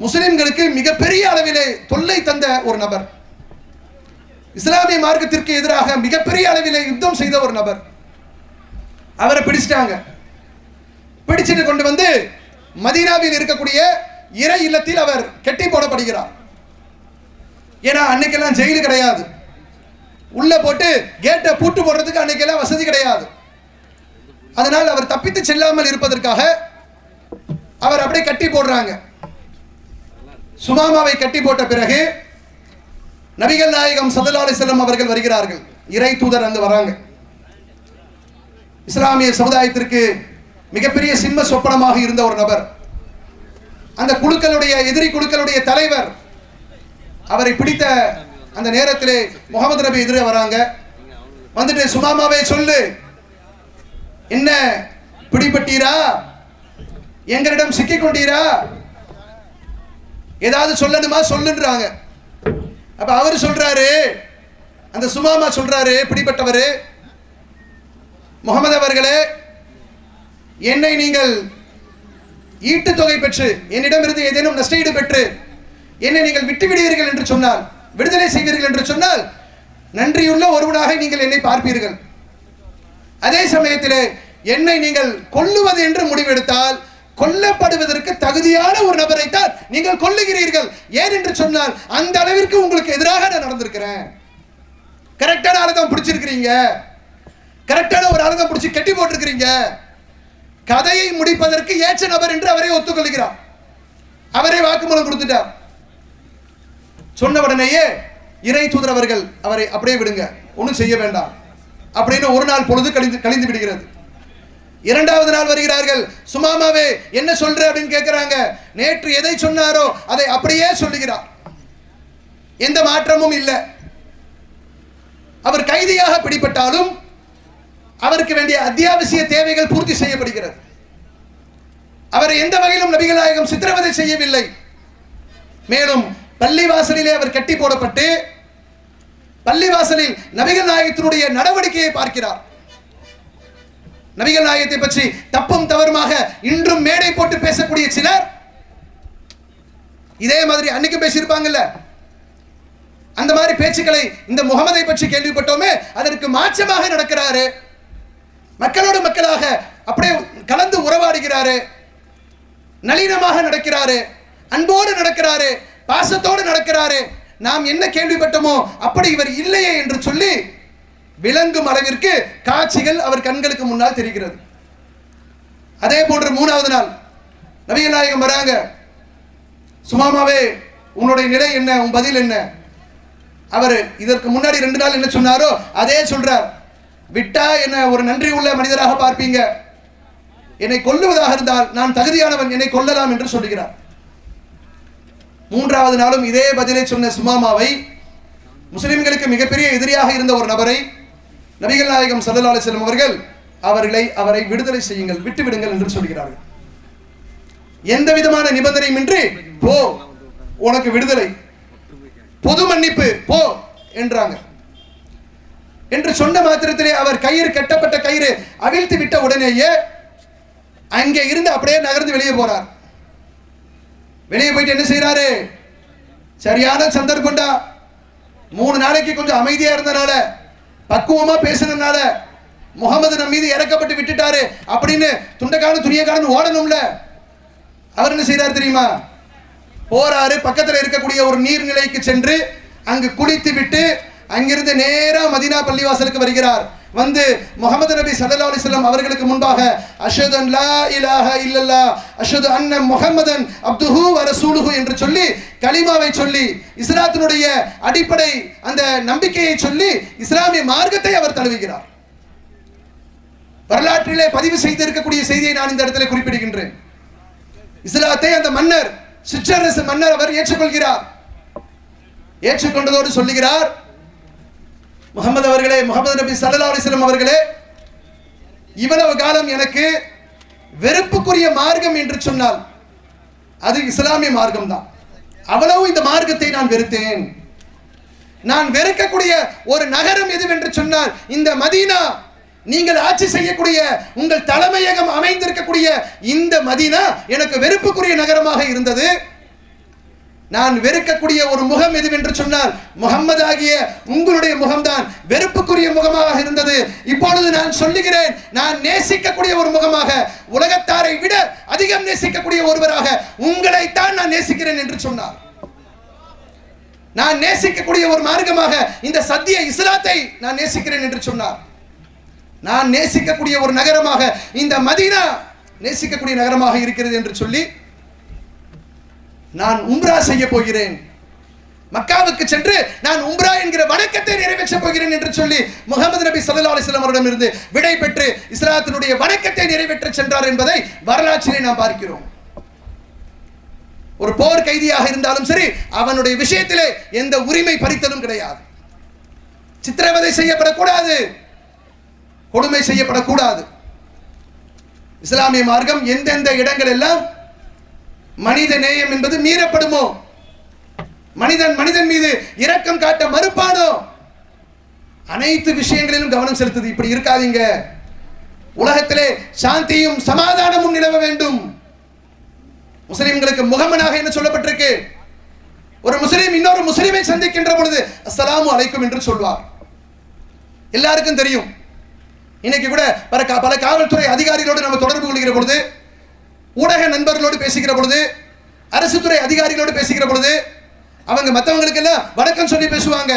முஸ்லிம்களுக்கு மிகப்பெரிய அளவிலே தொல்லை தந்த ஒரு நபர். இஸ்லாமிய மார்க்கத்திற்கு எதிராக மிகப்பெரிய அளவிலே யுத்தம் செய்த ஒரு நபர். அவரை பிடிச்சிட்டாங்க. பிடிச்சிட்டு கொண்டு வந்து மதீனாவில் இருக்கக்கூடிய இறை இல்லத்தில் அவர் கெட்டி போடப்படுகிறார். ஏன்னா அன்னைக்கெல்லாம் ஜெயிலு கிடையாது. உள்ள போட்டு கேட்டை பூட்டு போடுறதுக்கு அன்னைக்கெல்லாம் வசதி கிடையாது. அதனால் அவர் தப்பித்து செல்லாமல் இருப்பதற்காக அவர் அப்படியே கட்டி போடுறாங்க. சுமாமாவை கட்டி போட்ட பிறகு நபிகள் நாயகம் ஸல்லல்லாஹு அலைஹி வஸல்லம் அவர்கள் வருகிறார்கள். இறை தூதர் வந்து வராங்க. இஸ்லாமிய சமுதாயத்திற்கு மிகப்பெரிய சிம்ம சொப்பனமாக இருந்த ஒரு நபர், அந்த குழுக்களுடைய எதிரி குழுக்களுடைய தலைவர். அவரை பிடித்த அந்த நேரத்திலே முகமது நபி எதிரே வராங்க. வந்துட்டு சுமாமாவே சொல்லு, என்ன பிடிபட்டீரா, எங்களிடம் சிக்கிக் கொண்டீரா, ஏதாவது சொல்லணுமா சொல்லுன்றாங்க. அப்ப அவர் சொல்றாரு, அந்த சுமாமா சொல்றாரு, பிடிபட்டவர், முகமது அவர்களே, என்னை நீங்கள் ஈட்டு தொகை பெற்று என்னிடமிருந்து ஏதேனும் நஷ்டஈடு பெற்று என்னை நீங்கள் விட்டு விடுவீர்கள் என்று சொன்னால், விடுதலை செய்வீர்கள் என்று சொன்னால், நன்றியுள்ள ஒருவனாக நீங்கள் என்னை பார்ப்பீர்கள். அதே சமயத்தில் என்னை நீங்கள் கொல்லுவது என்று முடிவெடுத்தால், கொல்லப்படுவதற்கு தகுதியான ஒரு நபரைத்தான் நீங்கள் கொல்லுகிறீர்கள். ஏன் என்று சொன்னால், அந்த அளவிற்கு உங்களுக்கு எதிராக நான் நடந்திருக்கிறேன். கரெக்டான ஆளை தான் பிடிச்சிருக்கிறீங்க, கரெக்டான ஒரு ஆளை தான் பிடிச்சி கட்டி போட்டிருக்கிறீங்க. கதையை முடிப்பதற்கு ஏற்ற நபர் என்று அவரை ஒத்துக்கொள்கிறார். அவரே வாக்குமூலம் கொடுத்துட்டார். சொன்ன உடனேயே இறை தூதர் அவர்கள் அவரை அப்படியே விடுங்க, ஒன்றும் செய்ய வேண்டாம் அப்படின்னு ஒரு நாள் பொழுது கழிந்து விடுகிறது. இரண்டாவது நாள் வருகிறார்கள். சுமாமாவே என்ன சொல்ற அப்படின்னு கேட்கிறாங்க. நேற்று எதை சொன்னாரோ அதை அப்படியே சொல்லுகிறார், எந்த மாற்றமும் இல்லை. அவர் கைதியாக பிடிபட்டாலும் அவருக்கு வேண்டிய அத்தியாவசிய தேவைகள் பூர்த்தி செய்யப்படுகிறது. அவரை எந்த வகையிலும் நபிகள் நாயகம் சித்திரவதை செய்யவில்லை. மேலும் பள்ளிவாசலிலே அவர் கட்டி போடப்பட்டு பள்ளிவாசலில் நபிகள் நாயகத்தினுடைய நடவடிக்கையை பார்க்கிறார். நபிகள் நாயகத்தை பற்றி தப்பும் தவறுமாக இன்றும் மேடை போட்டு பேசக்கூடிய சிலர் இதே மாதிரி அன்னைக்கு பேசியிருப்பாங்கல்ல, அந்த மாதிரி பேச்சுக்களை இந்த முகமதை பற்றி கேள்விப்பட்டோமே, அதற்கு மாற்றமாக நடக்கிறாரு. மக்களோடு மக்களாக அப்படியே கலந்து உறவாடுகிறாரு, நளினமாக நடக்கிறாரு, அன்போடு நடக்கிறாரு, பாசத்தோடு நடக்கிறாரு. நாம் என்ன கேள்விப்பட்டோமோ அப்படி இவர் இல்லையே என்று சொல்லி விளங்கும் அளவிற்கு காட்சிகள் அவர் கண்களுக்கு முன்னால் தெரிகிறது. அதே போன்று மூணாவது நாள் நபிகள் நாயகம் வராங்க. சுமாமாவே உன்னுடைய நிலை என்ன, உன் பதில் என்ன? அவர் இதற்கு முன்னாடி 2 நாள் என்ன சொன்னாரோ அதே சொல்றார். விட்டா என்ன ஒரு நன்றி உள்ள மனிதராக பார்ப்பீங்க, என்னை கொல்லுவதாக இருந்தால் நான் தகுதியானவன், என்னை கொல்லலாம் என்று சொல்லுகிறார். மூன்றாவது நாளும் இதே பதிலை சொன்ன சுமாமாவை, முஸ்லிம்களுக்கு மிகப்பெரிய எதிரியாக இருந்த ஒரு நபரை நபிகள் நாயகம் ஸல்லல்லாஹு அலைஹி வஸல்லம் அவர்கள் அவரை விடுதலை செய்யுங்கள், விட்டு விடுங்கள் என்று சொல்கிறார்கள். எந்த விதமான நிபந்தனையுமின்றி போ, உனக்கு விடுதலை, பொது மன்னிப்பு, போ என்றாங்க. என்று சொன்ன மாத்திரத்திலே அவர் கயிறு, கட்டப்பட்ட கயிறு அவிழ்த்து விட்ட உடனேயே அங்கே இருந்து அப்படியே நகர்ந்து வெளியே போறார். வெளியே போயிட்டு என்ன செய்யறாரு? சரியான சந்தர்ப்பம்டா, 3 நாளைக்கு கொஞ்சம் அமைதியா இருந்தனால, பக்குவமா பேசுனதுனால, முகமது நம் மீது இறக்கப்பட்டு விட்டுட்டாரு அப்படின்னு துண்டக்காரன் துணியக்காரன் ஓடணும்ல. அவர் என்ன செய்யறாரு தெரியுமா? போறாரு, பக்கத்தில் இருக்கக்கூடிய ஒரு நீர்நிலைக்கு சென்று அங்கு குளித்து விட்டு அங்கிருந்து நேரா மதீனா பள்ளிவாசலுக்கு வருகிறார். வந்து முஹம்மது நபி ஸல்லல்லாஹு அலைஹி வஸல்லம் அவர்களுக்கு முன்பாக அஷ்ஹது அன் லா இலாஹ இல்லல்லாஹ் அஷ்ஹது அன்ன முஹம்மதன் அப்துஹு வ ரசூலுஹு என்று சொல்லி கலிமாவை சொல்லி இஸ்லாத்தினுடைய அடிப்படை அந்த நம்பிக்கையை சொல்லி இஸ்லாமிய மார்க்கத்தை அவர் தழுவுகிறார். வரலாற்றிலே பதிவு செய்திருக்கக்கூடிய செய்தியை நான் இந்த இடத்துல குறிப்பிடுகின்றேன். இஸ்லாத்தை அந்த மன்னர், சிற்றரசு மன்னர் அவர் ஏற்றுக்கொள்கிறார். ஏற்றுக்கொண்டதோடு சொல்லுகிறார், முகமது அவர்களே, முகமது நபி ஸல்லல்லாஹு அலைஹி வஸல்லம் அவர்களே, இவ்வளவு காலம் எனக்கு வெறுப்புக்குரிய மார்க்கம் என்று சொன்னால் அது இஸ்லாமிய மார்க்கம் தான். அவ்வளவு இந்த மார்க்கத்தை நான் வெறுத்தேன். நான் வெறுக்கக்கூடிய ஒரு நகரம் எதுவென்று சொன்னால் இந்த மதீனா. நீங்கள் ஆட்சி செய்யக்கூடிய உங்கள் தலைமையகம் அமைந்திருக்கக்கூடிய இந்த மதீனா எனக்கு வெறுப்புக்குரிய நகரமாக இருந்தது. நான் வெறுக்கக்கூடிய ஒரு முகம் எதுவென்று சொன்னால் முகம்மது ஆகிய உங்களுடைய முகம்தான் வெறுப்புக்குரிய முகமாக இருந்தது. இப்பொழுது நான் சொல்லுகிறேன், நான் நேசிக்கக்கூடிய ஒரு முகமாக, உலகத்தாரை விட அதிகம் நேசிக்கக்கூடிய ஒருவராக உங்களைத்தான் நான் நேசிக்கிறேன் என்று சொன்னார். நான் நேசிக்கக்கூடிய ஒரு மார்க்கமாக இந்த சத்திய இஸ்லாத்தை நான் நேசிக்கிறேன் என்று சொன்னார். நான் நேசிக்கக்கூடிய ஒரு நகரமாக இந்த மதீனா நேசிக்கக்கூடிய நகரமாக இருக்கிறது என்று சொல்லி, நான் உம்ரா செய்ய போகிறேன், மக்காவுக்கு சென்று நான் உம்ரா என்கிற வணக்கத்தை நிறைவேற்றப் போகிறேன் என்று சொல்லி முகமது நபி ஸல்லல்லாஹு அலைஹி வஸல்லம் அவரிடமிருந்து விடை பெற்று இஸ்லாத்தினுடைய வணக்கத்தை நிறைவேற்ற சென்றார் என்பதை வரலாற்றிலே நாம் பார்க்கிறோம். ஒரு போர் கைதியாக இருந்தாலும் சரி, அவனுடைய விஷயத்திலே எந்த உரிமை பறித்தலும் கிடையாது. சித்திரவதை செய்யப்படக்கூடாது, கொடுமை செய்யப்படக்கூடாது. இஸ்லாமிய மார்க்கம் எந்தெந்த இடங்கள் எல்லாம் மனித நேயம் என்பது மீறப்படுமோ, மனிதன் மீது இரக்கம் காட்ட மறுப்பானோ, அனைத்து விஷயங்களிலும் கவனம் செலுத்துது. இப்படி இருக்காதீங்க, உலகத்திலே சாந்தியும் சமாதானமும் நிலவ வேண்டும். முஸ்லிம்களுக்கு முகமனாக என்ன சொல்லப்பட்டிருக்கு? ஒரு முஸ்லிம் இன்னொரு முஸ்லிமை சந்திக்கின்ற பொழுது அஸ்ஸலாமு அலைக்கும் என்று சொல்வார். எல்லாருக்கும் தெரியும். இன்னைக்கு கூட பல காவல்துறை அதிகாரிகளோடு நம்ம தொடர்பு கொள்கிற பொழுது, ஊடக நண்பர்களோடு பேசுகிற பொழுது, அரசு துறை அதிகாரிகளோடு பேசுகிற பொழுது, அவங்க மற்றவங்களுக்கு எல்லாம் வணக்கம் சொல்லி பேசுவாங்க.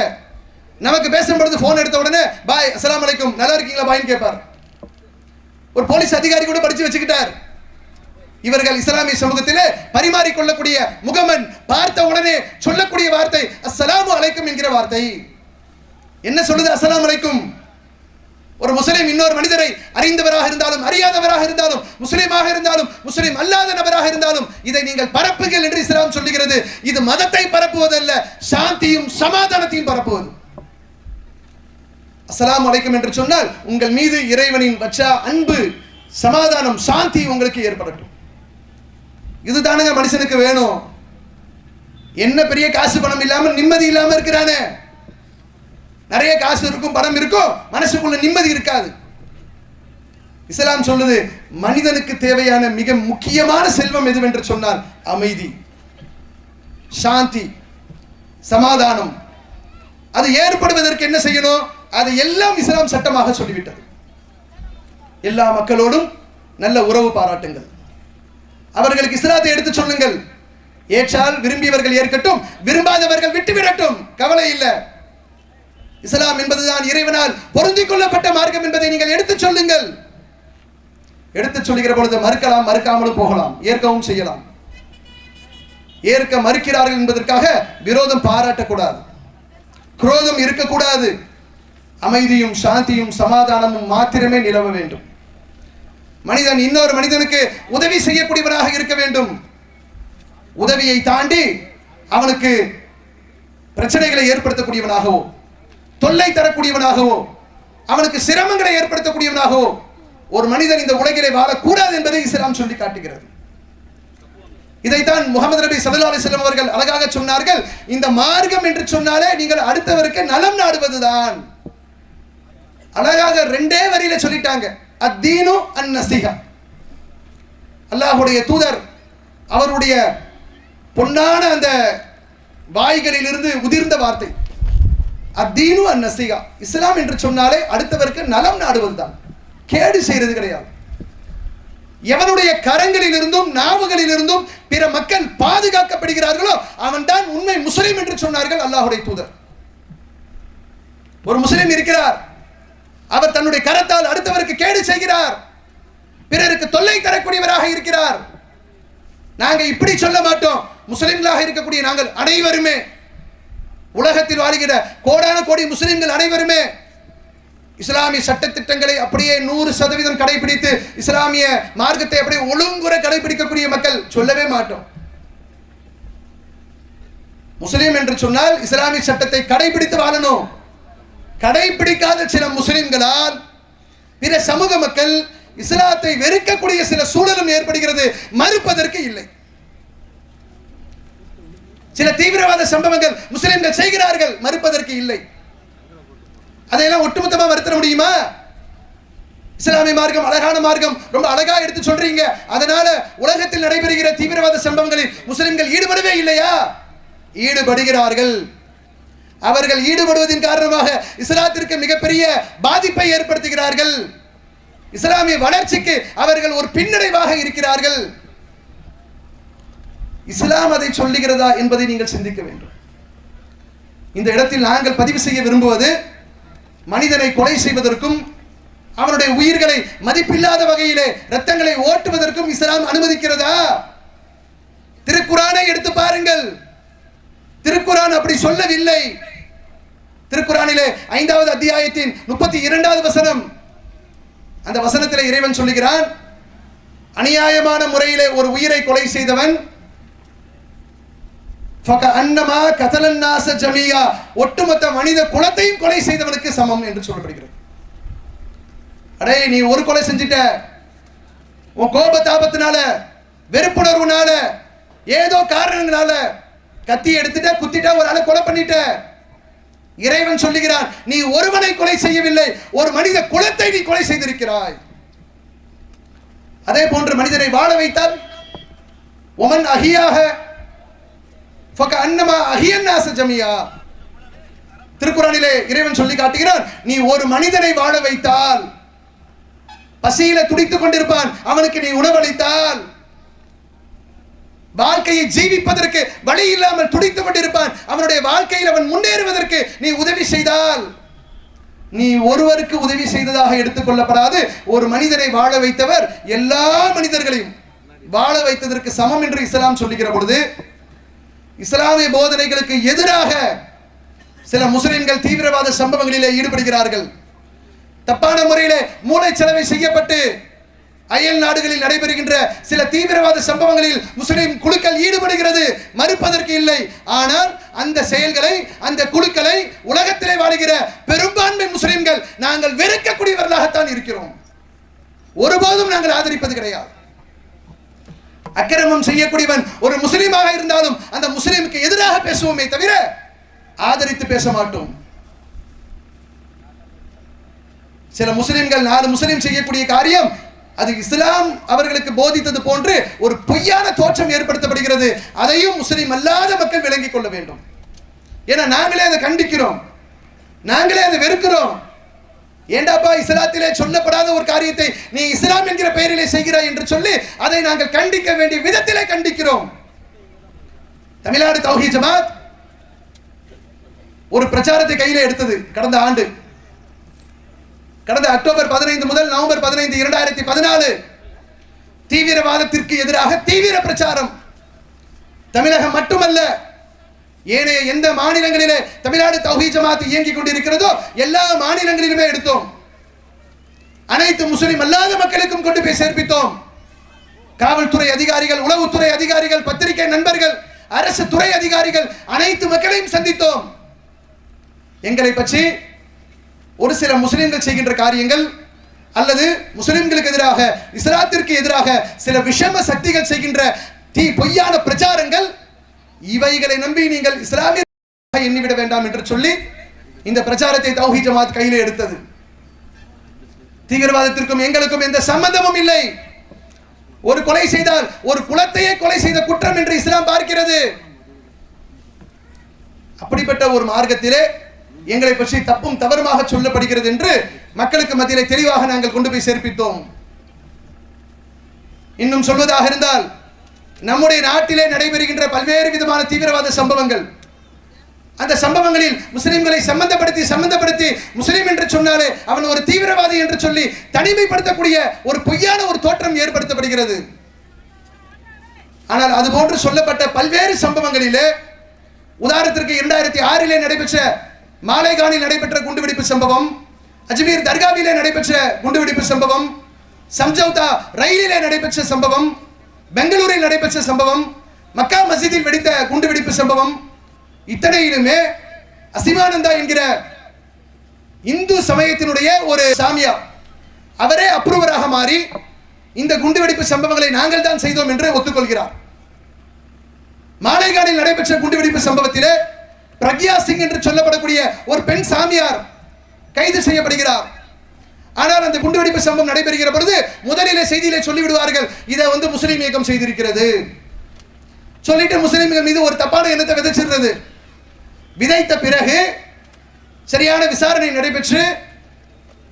நமக்கு பேசும் பொழுது போன் எடுத்த உடனே பாய் அஸ்ஸலாமு அலைக்கும், நல்லா இருக்கீங்களா பாய்னு கேட்பார். ஒரு போலீஸ் அதிகாரி கூட படிச்சு வச்சுக்கிட்டார். இவர்கள் இஸ்லாமிய சமூகத்திலே பரிமாறிக்கொள்ளக்கூடிய முகமன், பார்த்த உடனே சொல்லக்கூடிய வார்த்தை அஸ்ஸலாமு அலைக்கும் என்கிற வார்த்தை. என்ன சொல்லுது அஸ்ஸலாமு அலைக்கும்? ஒரு முஸ்லிம் இன்னொரு மனிதரை அறிந்தவராக இருந்தாலும் அறியாதவராக இருந்தாலும், முஸ்லிமாக இருந்தாலும் முஸ்லிம் அல்லாத நபராக இருந்தாலும், இதை நீங்கள் பரப்புங்கள் என்று இஸ்லாம் சொல்லுகிறது. இது மதத்தை பரப்புவதல்ல, சாந்தியும் சமாதானத்தையும் பரப்புவது. அஸ்ஸலாமு அலைக்கும் என்று சொன்னால் உங்கள் மீது இறைவனின் வச்ச அன்பு, சமாதானம், சாந்தி உங்களுக்கு ஏற்படட்டும். இதுதானுங்க மனுஷனுக்கு வேணும். என்ன பெரிய காசு பணம் இல்லாம நிம்மதி இல்லாம இருக்கிறானே, நிறைய காசு இருக்கும், பணம் இருக்கும், மனசுக்குள்ள நிம்மதி இருக்காது. இஸ்லாம் சொல்லுது, மனிதனுக்கு தேவையான மிக முக்கியமான செல்வம் எதுவென்று சொன்னால் அமைதி, சாந்தி, சமாதானம். அது ஏற்படுவதற்கு என்ன செய்யணும்? அது எல்லாம் இஸ்லாம் சட்டமாக சொல்லிவிட்டது. எல்லா மக்களோடும் நல்ல உறவு பாராட்டுங்கள், அவர்களுக்கு இஸ்லாத்தை எடுத்து சொல்லுங்கள். ஏற்றால் விரும்பியவர்கள் ஏற்கட்டும், விரும்பாதவர்கள் விட்டுவிடட்டும், கவலை இல்லை. இஸ்லாம் என்பதுதான் இறைவனால் பொருந்திக் கொள்ளப்பட்ட மார்க்கம் என்பதை நீங்கள் எடுத்து சொல்லுங்கள். எடுத்து சொல்லுகிற பொழுது மறுக்கலாம், மறுக்காமலும் போகலாம், ஏற்கவும் செய்யலாம். ஏற்க மறுக்கிறார்கள் என்பதற்காக விரோதம் பாராட்டக்கூடாது, குரோதம் இருக்கக்கூடாது. அமைதியும் சாந்தியும் சமாதானமும் மாத்திரமே நிலவ வேண்டும். மனிதன் இன்னொரு மனிதனுக்கு உதவி செய்யக்கூடியவனாக இருக்க வேண்டும். உதவியை தாண்டி அவனுக்கு பிரச்சனைகளை ஏற்படுத்தக்கூடியவனாகவோ, தொல்லை தரக்கூடியவனாகவோ, அவனுக்கு சிரமங்களை ஏற்படுத்தக்கூடியவனாகவோ ஒரு மனிதன் இந்த உலகிலே வாழக்கூடாது என்பதை இஸ்லாம் சொல்லி காட்டுகிறது. இதைத்தான் முகமது நபி ஸல்லல்லாஹு அலைஹி வஸல்லம் அவர்கள் அழகாக சொன்னார்கள். இந்த மார்க்கம் என்று சொன்னாலே நீங்கள் அடுத்தவருக்கு நலம் நாடுவதுதான். அழகாக ரெண்டே வரியில சொல்லிட்டாங்க, அத்தீனு அன்-நஸீஹா. அல்லாஹ்வுடைய தூதர் அவருடைய பொன்னான அந்த வாய்களில் இருந்து உதிர்ந்த வார்த்தை அத்தீனு அன்-நஸீஹா. இஸ்லாம் என்று சொன்னாலே அடுத்தவருக்கு நலம் நாடுவதுதான், கேடு செய்யறது கிடையாது. எவனுடைய கரங்களில் இருந்தும் நாவுகளில் இருந்தும் பிற மக்கள் பாதுகாக்கப்படுகிறார்களோ அவன் தான் உண்மை முஸ்லிம் என்று சொன்னார்கள் அல்லாஹ்வுடைய தூதர். ஒரு முஸ்லிம் இருக்கிறார், அவர் தன்னுடைய கரத்தால் அடுத்தவருக்கு கேடு செய்கிறார், பிறருக்கு தொல்லை தரக்கூடியவராக இருக்கிறார். நாங்க இப்படி சொல்ல மாட்டோம். முஸ்லிம்களாக இருக்கக்கூடிய நாங்கள் அனைவருமே, உலகத்தில் வாழ்கிற கோடான கோடி முஸ்லிம்கள் அனைவருமே இஸ்லாமிய சட்டத்திட்டங்களை அப்படியே 100% கடைபிடித்து இஸ்லாமிய மார்க்கத்தை அப்படியே ஒழுங்குற கடைபிடிக்கக்கூடிய மக்கள் சொல்லவே மாட்டோம். முஸ்லிம் என்று சொன்னால் இஸ்லாமிய சட்டத்தை கடைபிடித்து வாழணும். கடைபிடிக்காத சில முஸ்லிம்களால் பிற சமூக மக்கள் இஸ்லாத்தை வெறுக்கக்கூடிய சில சூழலும் ஏற்படுகிறது, மறுப்பதற்கு இல்லை. சில தீவிரவாத சம்பவங்கள் முஸ்லிம்கள் செய்கிறார்கள், மறுப்பதற்கு இல்லை. அதையெல்லாம் ஒட்டுமொத்தமா வருத்த முடியுமா? இஸ்லாமிய மார்க்கம் அழகான மார்க்கம், ரொம்ப அழகா எடுத்து சொல்றீங்க, அதனால உலகத்தில் நடைபெறுகிற தீவிரவாத சம்பவங்களில் முஸ்லிம்கள் ஈடுபடவே இல்லையா? ஈடுபடுகிறார்கள். அவர்கள் ஈடுபடுவதன் காரணமாக இஸ்லாத்திற்கு மிகப்பெரிய பாதிப்பை ஏற்படுத்துகிறார்கள். இஸ்லாமிய வளர்ச்சிக்கு அவர்கள் ஒரு பின்னடைவாக இருக்கிறார்கள். இஸ்லாம் அதை சொல்லுகிறதா என்பதை நீங்கள் சிந்திக்க வேண்டும். இந்த இடத்தில் நாங்கள் பதிவு செய்ய விரும்புவது, மனிதனை கொலை செய்வதற்கும் அவனுடைய உயிர்களை மதிப்பில்லாத வகையிலே இரத்தங்களை ஓட்டுவதற்கும் இஸ்லாம் அனுமதிக்கிறதா? திருக்குரானை எடுத்து பாருங்கள். திருக்குரான் அப்படி சொல்லவில்லை. திருக்குரானிலே 5வது அத்தியாயத்தின் 32வது வசனம், அந்த வசனத்திலே இறைவன் சொல்லுகிறான், அநியாயமான முறையிலே ஒரு உயிரை கொலை செய்தவன் ஃபகஅன்னமா கதலன் நாஸ ஜமீஆ, ஒட்டுமொத்த மனித குலத்தையும் கொலை செய்தவனுக்கு சமம் என்று சொல்லப்படுகிறது. அடே, நீ ஒரு கொலை செஞ்சிட்ட, உன் கோபத்தாபத்தினால, வெறுப்புணர்வுனால, ஏதோ காரணங்களால கத்தி எடுத்துட்ட, குத்திட்ட, ஒரு ஆளை கொலை பண்ணிட்ட. இறைவன் சொல்லுகிறான், நீ ஒருவனை கொலை செய்யவில்லை, ஒரு மனித குலத்தை நீ கொலை செய்திருக்கிறாய். அதே போன்று மனிதனை வாழ வைத்தால் ஒமன் அஹியாக ஃபகஅன்னமா அஹியன்னாஸ ஜமியா. திருக்குறானிலே இறைவன் சொல்லி காட்டுகிறான், நீ ஒரு மனிதனை வாழ வைத்தால், பசியில துடித்துக் கொண்டிருப்பான், அவனுக்கு நீ உணவளித்தால், வாழ்க்கையை ஜீவிப்பதற்கு வழி இல்லாமல் துடித்துக் கொண்டிருப்பான், அவனுடைய வாழ்க்கையில் அவன் முன்னேறுவதற்கு நீ உதவி செய்தால், நீ ஒருவருக்கு உதவி செய்ததாக எடுத்துக் கொள்ளப்படாது. ஒரு மனிதனை வாழ வைத்தவர் எல்லா மனிதர்களையும் வாழ வைத்ததற்கு சமம் என்று இஸ்லாம் சொல்லுகிற பொழுது, இஸ்லாமிய போதனைகளுக்கு எதிராக சில முஸ்லிம்கள் தீவிரவாத சம்பவங்களிலே ஈடுபடுகிறார்கள். தப்பான முறையிலே மூளைச்சலவை செய்யப்பட்டு அயல் நாடுகளில் நடைபெறுகின்ற சில தீவிரவாத சம்பவங்களில் முஸ்லிம் குழுக்கள் ஈடுபடுகிறது, மறுப்பதற்கு இல்லை. ஆனால் அந்த செயல்களை, அந்த குழுக்களை உலகத்திலே வாழுகிற பெரும்பான்மை முஸ்லிம்கள் நாங்கள் வெறுக்கக்கூடியவர்களாகத்தான் இருக்கிறோம். ஒருபோதும் நாங்கள் ஆதரிப்பது கிடையாது. அக்கிரமம் செய்யக்கூடியவன் ஒரு முஸ்லிமாக இருந்தாலும் அந்த முஸ்லிமுக்கு எதிராக பேசுவோமே தவிர ஆதரித்து பேச மாட்டோம். சில முஸ்லிம்கள், 4 முஸ்லிம் செய்யக்கூடிய காரியம் அது இஸ்லாம் அவர்களுக்கு போதித்தது போன்று ஒரு பொய்யான தோற்றம் ஏற்படுத்தப்படுகிறது. அதையும் முஸ்லிம் அல்லாத மக்கள் விளங்கிக் கொள்ள வேண்டும். ஏன்னா நாங்களே அதை கண்டிக்கிறோம், நாங்களே அதை வெறுக்கிறோம். ஏண்டாப்பா இஸ்லாத்திலே சொல்லப்படாத ஒரு காரியத்தை நீ இஸ்லாம் என்கிற பெயரிலே செய்கிறாய் என்று சொல்லி அதை நாங்கள் கண்டிக்க வேண்டிய விதத்திலே கண்டிக்கிறோம். தமிழ்நாடு தௌஹீத் ஜமாத் ஒரு பிரச்சாரத்தை கையிலே எடுத்தது. கடந்த அக்டோபர் 15 முதல் நவம்பர் 15, 2014 தீவிரவாதத்திற்கு எதிராக தீவிர பிரச்சாரம். தமிழகம் மட்டுமல்ல, ஏனைய எந்த மாநிலங்களிலே தமிழ்நாடு தௌஹீத் ஜமாத் இயங்கிக் கொண்டிருக்கிறதோ எல்லா மாநிலங்களிலுமே எடுத்தோம். அனைத்து முஸ்லிம் அல்லாத மக்களுக்கும் கொண்டு போய் சேர்ப்பித்தோம். காவல்துறை அதிகாரிகள், உளவுத்துறை அதிகாரிகள், பத்திரிகை நண்பர்கள், அரசு துறை அதிகாரிகள், அனைத்து மக்களையும் சந்தித்தோம். எங்களை பற்றி ஒரு சில முஸ்லிம்கள் செய்கின்ற காரியங்கள் அல்லது முஸ்லிம்களுக்கு எதிராக, இஸ்லாத்திற்கு எதிராக சில விஷம சக்திகள் செய்கின்ற பொய்யான பிரச்சாரங்கள், இவைகளை நம்பி நீங்கள் இஸ்லாமிய எண்ணிவிட வேண்டாம் என்று சொல்லி இந்த பிரச்சாரத்தை தௌஹீத் ஜமாத் கையிலே எடுத்தது. தீவிரவாதத்திற்கும் எங்களுக்கும் எந்த சம்பந்தமும் இல்லை. ஒரு கொலை செய்தால் ஒரு குலத்தையே கொலை செய்த குற்றம் என்று இஸ்லாம் பார்க்கிறது. அப்படிப்பட்ட ஒரு மார்க்கத்திலே எங்களை பற்றி தப்பும் தவறுமாக சொல்லப்படுகிறது என்று மக்களுக்கு மத்தியிலே தெளிவாக நாங்கள் கொண்டு போய் சேர்ப்பித்தோம். இன்னும் சொல்வதாக இருந்தால், நம்முடைய நாட்டிலே நடைபெறுகின்ற பல்வேறு விதமான தீவிரவாத சம்பவங்கள், அந்த சம்பவங்களில் முஸ்லிம்களை சம்பந்தப்படுத்தி முஸ்லிம் என்று சொன்னாலே அவன் ஒரு தீவிரவாதி என்று சொல்லி தனிமைப்படுத்தக்கூடிய ஒரு பொய்யான ஒரு தோற்றம் ஏற்படுத்தப்படுகிறது. ஆனால் அதுபோன்று சொல்லப்பட்ட பல்வேறு சம்பவங்களிலே, உதாரணத்திற்கு 2006 நடைபெற்ற மாலைகானில் நடைபெற்ற குண்டுவெடிப்பு சம்பவம், அஜ்மீர் தர்காவிலே நடைபெற்ற குண்டுவெடிப்பு சம்பவம், சம்ஜௌதா ரயிலிலே நடைபெற்ற சம்பவம், பெங்களூரில் நடைபெற்ற சம்பவம், மக்கா மஸ்ஜிதில் வெடித்த குண்டுவெடிப்பு சம்பவம், இத்தனையிலுமே அசிமானந்தா என்கிற இந்து சமயத்தினுடைய ஒரு சாமியா அவரே அப்ரூவராக மாறி இந்த குண்டுவெடிப்பு சம்பவங்களை நாங்கள் தான் செய்தோம் என்று ஒத்துக்கொள்கிறார். மாலைகானில் நடைபெற்ற குண்டுவெடிப்பு சம்பவத்திலே பிரக்யா சிங் என்று சொல்லப்படக்கூடிய ஒரு பெண் சாமியார் கைது செய்யப்படுகிறார். ஆனால் அந்த குண்டுவெடிப்பு சம்பவம் நடைபெறுகிற பொழுது முதலிலே செய்தியிலே சொல்லிவிடுவார்கள், இதை முஸ்லீம் இயக்கம் செய்திருக்கிறது சொல்லிட்டு முஸ்லிம்கள் மீது ஒரு தப்பான எண்ணத்தை விதைச்சிருந்தது. விதைத்த பிறகு சரியான விசாரணை நடைபெற்று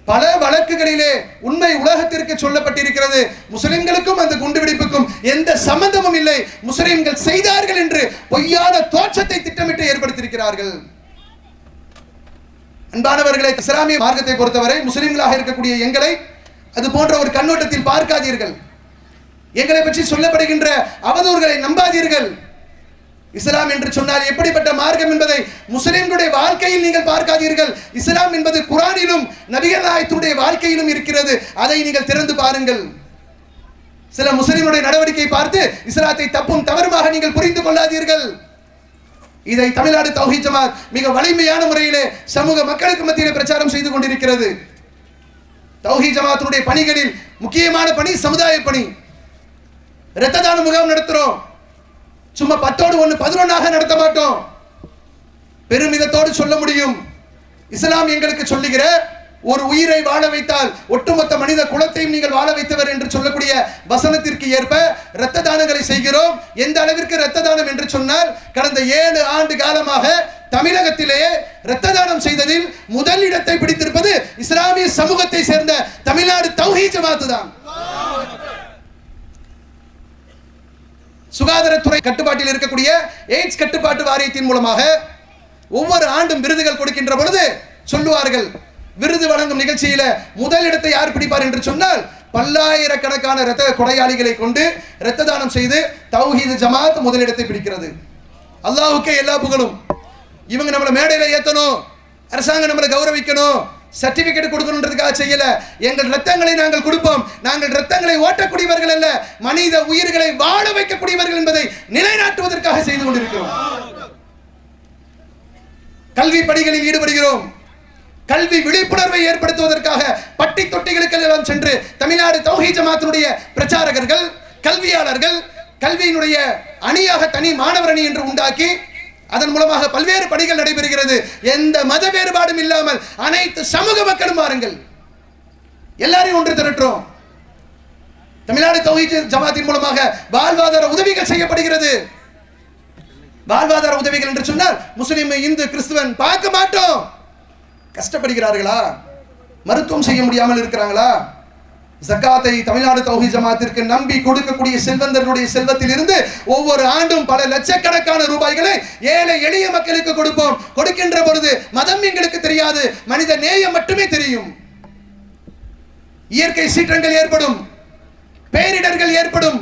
பல வழக்குகளிலே உண்மை உலகத்திற்கு சொல்லப்பட்டிருக்கிறது. முஸ்லிம்களுக்கும் அந்த குண்டுவெடிப்புக்கும் எந்த சம்பந்தமும் இல்லை, முஸ்லிம்கள் செய்தார்கள் என்று பொய்யான தோற்றத்தை திட்டமிட்டு ஏற்படுத்தியிருக்கிறார்கள். அன்பானவர்களை, இஸ்லாமிய மார்க்கத்தை பொறுத்தவரை முஸ்லிம்களாக இருக்கக்கூடிய எங்களை அது போன்ற ஒரு கண்ணோட்டத்தில் பார்க்காதீர்கள். எங்களை பற்றி சொல்லப்படுகின்ற அவதூறுகளை நம்பாதீர்கள். இஸ்லாம் என்று சொன்னால் எப்படிப்பட்ட மார்க்கம் என்பதை முஸ்லிம்களுடைய வாழ்க்கையில் நீங்கள் பார்க்காதீர்கள். இஸ்லாம் என்பது குர்ஆனிலும் நபிகள் நாயகத்துடைய வாழ்க்கையிலும் இருக்கிறது. அதை நீங்கள் திறந்து பாருங்கள். சில முஸ்லிம்களுடைய நடவடிக்கை பார்த்து இஸ்லாத்தை தப்பும் தவறுமாக நீங்கள் புரிந்து கொள்ளாதீர்கள். இதை தமிழ்நாடு தௌஹீத் ஜமாத் மிக வலிமையான முறையிலே சமூக மக்களுக்கு மத்தியிலே பிரச்சாரம் செய்து கொண்டிருக்கிறது. தௌஹீத் ஜமாத்துடைய பணிகளில் முக்கியமான பணி சமுதாய பணி. இரத்த தான முகாம் நடத்துறோம். சும்மா 10ஓடு 1 11ஆக நடத்த மாட்டோம். பெருமிதத்தோடு சொல்ல முடியும், இஸ்லாம் எங்களுக்கு சொல்லுகிற ஒரு உயிரை வாழ வைத்தால் ஒட்டுமொத்த மனித குலத்தையும் நீங்கள் வாழ வைத்தவர் என்று சொல்லக்கூடிய வசனத்திற்கு ஏற்ப இரத்த தானங்களை செய்கிறோம். எந்த அளவிற்கு இரத்த தானம் என்று சொன்னால், கடந்த 7 ஆண்டு காலமாக தமிழகத்திலே இரத்த தானம் செய்ததில் முதல் இடத்தை பிடித்திருப்பது இஸ்லாமிய சமூகத்தை சேர்ந்த தமிழ்நாடு தௌஹீத் ஜமாத் தான். சுகாதாரத்துறை கட்டுப்பாட்டில் இருக்கக்கூடிய எய்ட்ஸ் கட்டுப்பாட்டு வாரியத்தின் மூலமாக ஒவ்வொரு ஆண்டும் விருதுகள் கொடுக்கின்ற பொழுது சொல்லுவார்கள், விருது வழங்கும் நிகழ்ச்சியில முதல் இடத்தை யார் பிடிப்பார் என்று சொன்னால், பல்லாயிரக்கணக்கான இரத்த கொடையாளிகளை கொண்டு இரத்த தானம் செய்து தௌஹீத் ஜமாத் முதலிடத்தை பிடிக்கிறது. அல்லாஹ்வுக்கே எல்லா புகழும். இவங்க நம்மளை மேடையில ஏத்தணும், அரசாங்கம் நம்மளை கௌரவிக்கணும், சர்டிபிகேட் கொடுக்கணுன்றதுக்காக செய்யல. எங்கள் ரத்தங்களை நாங்கள் கொடுப்போம். நாங்கள் ரத்தங்களை ஓட்டக்கூடியவர்கள் அல்ல, மனித உயிர்களை வாழ வைக்கக்கூடியவர்கள் என்பதை நிலைநாட்டுவதற்காக செய்து கொண்டிருக்கிறோம். கல்வி பணிகளில் ஈடுபடுகிறோம். கல்வி விழிப்புணர்வை ஏற்படுத்துவதற்காக பட்டி தொட்டிகளுக்கு எல்லாம் சென்று தமிழ்நாடு தௌஹீத் ஜமாத்தினுடைய பிரச்சாரகர்கள், கல்வியாளர்கள், கல்வியினுடைய அணியாக தனி மாணவர் அணி என்று உண்டாக்கி அதன் மூலமாக பல்வேறு பணிகள் நடைபெறுகிறது. எந்த மத வேறுபாடும் இல்லாமல் அனைத்து சமூக மக்களும் வாருங்கள், எல்லாரையும் ஒன்று திரட்டுறோம். தமிழ்நாடு தௌஹீத் ஜமாத்தின் மூலமாக வாழ்வாதார உதவிகள் செய்யப்படுகிறது. வாழ்வாதார உதவிகள் என்று சொன்னால் முஸ்லிம், இந்து, கிறிஸ்துவன் பார்க்க மாட்டோம். கஷ்டப்படுகிறார்களா? மருத்துவம் செய்ய முடியாமல் இருக்கிறாங்களா? ஜக்காத்தை தமிழ்நாடு தௌஹீத் ஜமாத்திற்கு நம்பி கொடுக்கக்கூடிய செல்வந்தர்களுடைய செல்வத்தில் இருந்து ஒவ்வொரு ஆண்டும் பல லட்சக்கணக்கான ரூபாய்களை ஏழை எளிய மக்களுக்கு கொடுப்போம். கொடுக்கின்ற பொழுது மதம் எங்களுக்கு தெரியாது, மனித நேயம் மட்டுமே தெரியும். இயற்கை சீற்றங்கள் ஏற்படும், பேரிடர்கள் ஏற்படும்,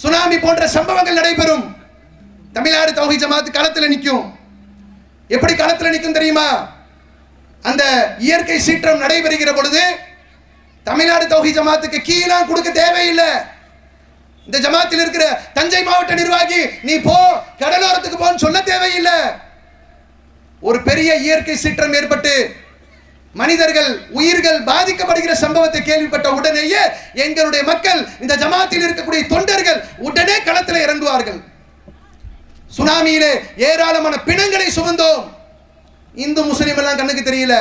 சுனாமி போன்ற சம்பவங்கள் நடைபெறும். தமிழ்நாடு தௌஹீத் ஜமாத் களத்தில் நிற்கும். எப்படி களத்தில் நிற்கும் தெரியுமா? அந்த இயற்கை சீற்றம் நடைபெறுகிற பொழுது தமிழ்நாடு தௌஹீத் ஜமாத்துக்கு கீழே கொடுக்க தேவையில்லை. இந்த ஜமாத்தில் இருக்கிற தஞ்சை மாவட்ட நிர்வாகி நீ போ, கடலோரத்துக்கு போன்னு சொல்ல தேவையில்லை. ஒரு பெரிய இயற்கை சீற்றம் ஏற்பட்டு மனிதர்கள், உயிர்கள் பாதிக்கப்படுகிற சம்பவத்தை கேள்விப்பட்ட உடனேயே எங்களுடைய மக்கள், இந்த ஜமாத்தில் இருக்கக்கூடிய தொண்டர்கள் உடனே களத்தில் இறங்குவார்கள். சுனாமியிலே ஏராளமான பிணங்களை சுமந்தோம். இந்து முஸ்லிம் எல்லாம் கண்ணுக்கு தெரியல,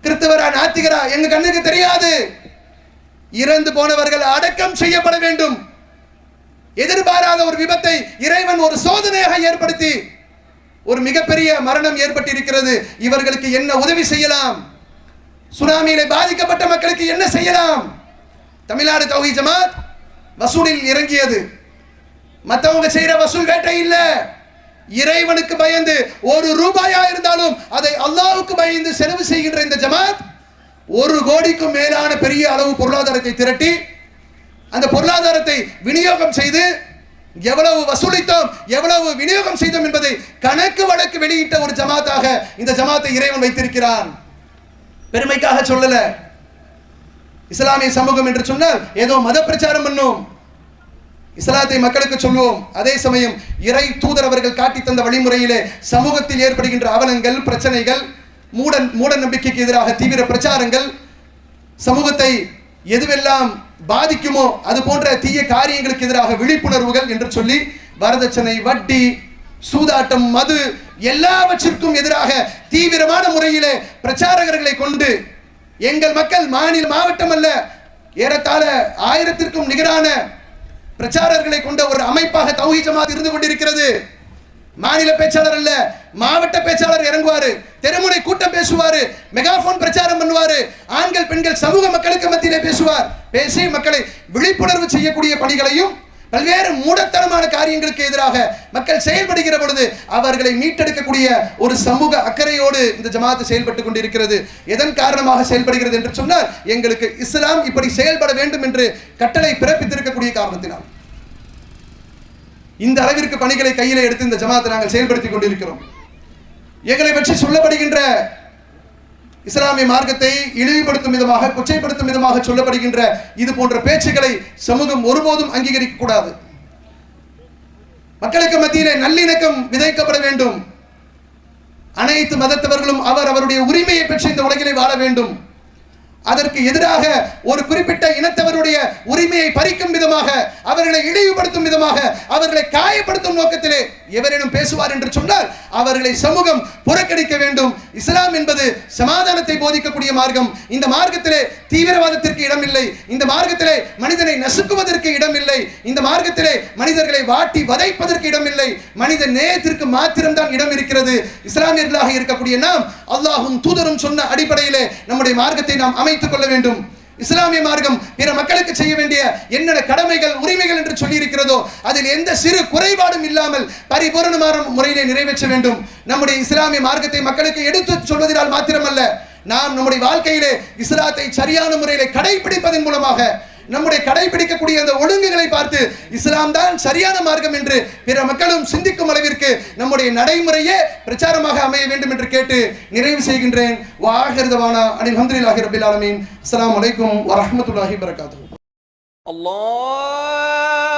கிறிஸ்தவரா நாத்திகரா எங்க கண்ணுக்கு தெரியாது. இறந்து போனவர்கள் அடக்கம் செய்யப்பட வேண்டும். எதிர்பாராத ஒரு விபத்தை இறைவன் ஒரு சோதனையாக ஏற்படுத்தி ஒரு மிகப்பெரிய மரணம் ஏற்பட்டிருக்கிறது. இவர்களுக்கு என்ன உதவி செய்யலாம்? சுனாமியிலே பாதிக்கப்பட்ட மக்களுக்கு என்ன செய்யலாம்? தமிழ்நாடு தௌஹீத் ஜமாத் வசூலில் இறங்கியது. மற்றவங்க செய்யற வசூல் வேட்டை இல்ல, இறைவனுக்கு பயந்து ஒரு ரூபாயா இருந்தாலும் அதை அல்லாஹ்வுக்கு பயந்து செலவு செய்கின்ற இந்த ஜமாத் 1 கோடிக்கும் மேலான பெரிய அளவு பொருளாதாரத்தை திரட்டி அந்த பொருளாதாரத்தை விநியோகம் செய்து எவ்வளவு வசூலித்தோம், எவ்வளவு விநியோகம் செய்தோம் என்பதை கணக்கு வழக்கு வெளியிட்ட ஒரு ஜமாத்தாக இந்த ஜமாத்தை இறைவன் வைத்திருக்கிறான். பெருமைக்காக சொல்லல. இஸ்லாமிய சமூகம் என்று சொன்னால் ஏதோ மத பிரச்சாரம் பண்ணும், இஸ்லாத்தை மக்களுக்கு சொல்லுவோம். அதே சமயம் இறை தூதர் அவர்கள் காட்டி தந்த வழிமுறையிலே சமூகத்தில் ஏற்படுகின்ற அவலங்கள், பிரச்சனைகள், மூட நம்பிக்கைக்கு எதிராக தீவிர பிரச்சாரங்கள், சமூகத்தை எதுவெல்லாம் பாதிக்குமோ அது போன்ற தீய காரியங்களுக்கு எதிராக விழிப்புணர்வுகள் என்று சொல்லி வரதட்சணை, வட்டி, சூதாட்டம், மது எல்லாவற்றிற்கும் எதிராக தீவிரமான முறையிலே பிரச்சாரகர்களை கொண்டு எங்கள் மக்கள் மாவட்டம் அல்ல, ஏறத்தாழ 1000க்கும் நிகரான பிரச்சாரர்களை கொண்ட ஒரு அமைப்பாக தௌஹீத் ஜமாத் இருந்து கொண்டிருக்கிறது. மாநில பேச்சாளர் அல்ல, மாவட்ட பேச்சாளர் இறங்குவாரு, தெருமுனை கூட்டம் பேசுவாரு, மெகாபோன் பிரச்சாரம் பண்ணுவாரு, ஆண்கள் பெண்கள் சமூக மக்களுக்கு மத்தியிலே பேசுவார். பேசி மக்களை விழிப்புணர்வு செய்யக்கூடிய பணிகளையும் பல்வேறு மூடத்தனமான காரியங்களுக்கு எதிராக மக்கள் செயல்படுகிற பொழுது அவர்களை மீட்டெடுக்கக்கூடிய ஒரு சமூக அக்கறையோடு இந்த ஜமாத் செயல்பட்டு கொண்டிருக்கிறது. எதன் காரணமாக செயல்படுகிறது என்று சொன்னால், எங்களுக்கு இஸ்லாம் இப்படி செயல்பட வேண்டும் என்று கட்டளை பிறப்பித்திருக்கக்கூடிய காரணத்தினால் இந்த அளவிற்கு பணிகளை கையிலே எடுத்து இந்த ஜமாத்தை நாங்கள் செயல்படுத்திக் கொண்டிருக்கிறோம். எங்களை பற்றி சொல்லப்படுகின்ற இஸ்லாமிய மார்க்கத்தை இழிவுபடுத்தும் விதமாக, கொச்சைப்படுத்தும் விதமாக சொல்லப்படுகின்ற இது போன்ற பேச்சுக்களை சமூகம் ஒருபோதும் அங்கீகரிக்க கூடாது. மக்களுக்கு மத்தியிலே நல்லிணக்கம் விதைக்கப்பட வேண்டும். அனைத்து மதத்தவர்களும் அவருடைய உரிமையை பெற்று இந்த உலகிலே வாழ வேண்டும். அதற்கு எதிராக ஒரு குறிப்பிட்ட இனத்தவருடைய உரிமையை பறிக்கும் விதமாக, அவர்களை இழிவுபடுத்தும் விதமாக, அவர்களை காயப்படுத்தும் நோக்கத்திலே எவரேனும் பேசுவார் என்று சொன்னால் அவர்களை சமூகம் புறக்கணிக்க வேண்டும். இஸ்லாம் என்பது சமாதானத்தை போதிக்கக்கூடிய மார்க்கம். இந்த மார்க்கத்திலே தீவிரவாதத்திற்கு இடமில்லை. இந்த மார்க்கத்திலே மனிதனை நசுக்குவதற்கு இடமில்லை. இந்த மார்க்கத்திலே மனிதர்களை வாட்டி வதைப்பதற்கு இடமில்லை. மனித நேயத்திற்கு மாத்திரம்தான் இடம் இருக்கிறது. இஸ்லாமியர்களாக இருக்கக்கூடிய நாம் அல்லாஹ்வும் தூதரும் சொன்ன அடிப்படையிலே நம்முடைய மார்க்கத்தை நாம் அமைத்துக் கொள்ள வேண்டும். இஸ்லாமிய மார்க்கம் பிற மக்களுக்கு செய்ய வேண்டிய என்னென்ன கடமைகள், உரிமைகள் என்று சொல்லி இருக்கிறதோ அதில் எந்த சிறு குறைபாடும் இல்லாமல் பரிபூரணமான முறையிலே நிறைவேற்ற வேண்டும். நம்முடைய இஸ்லாமிய மார்க்கத்தை மக்களுக்கு எடுத்து சொல்வதால் மாத்திரமல்ல, நாம் நம்முடைய வாழ்க்கையிலே இஸ்லாத்தை சரியான முறையிலே கடைபிடிப்பதன் மூலமாக நம்முடைய கடைபிடிக்கக்கூடிய அந்த ஒழுங்குகளை பார்த்து இஸ்லாம் தான் சரியான மார்க்கம் என்று பிற மக்களும் சிந்திக்கும் அளவிற்கு நம்முடைய நடைமுறையே பிரச்சாரமாக அமைய வேண்டும் என்று கேட்டு நிறைவு செய்கின்றேன். வாஹிர்தவானா அல்ஹம்துலில்லாஹி ரப்பில் ஆலமீன். அஸ்ஸலாமு அலைக்கும் வரஹ்மத்துல்லாஹி வபரகாத்துஹு. அல்லாஹ்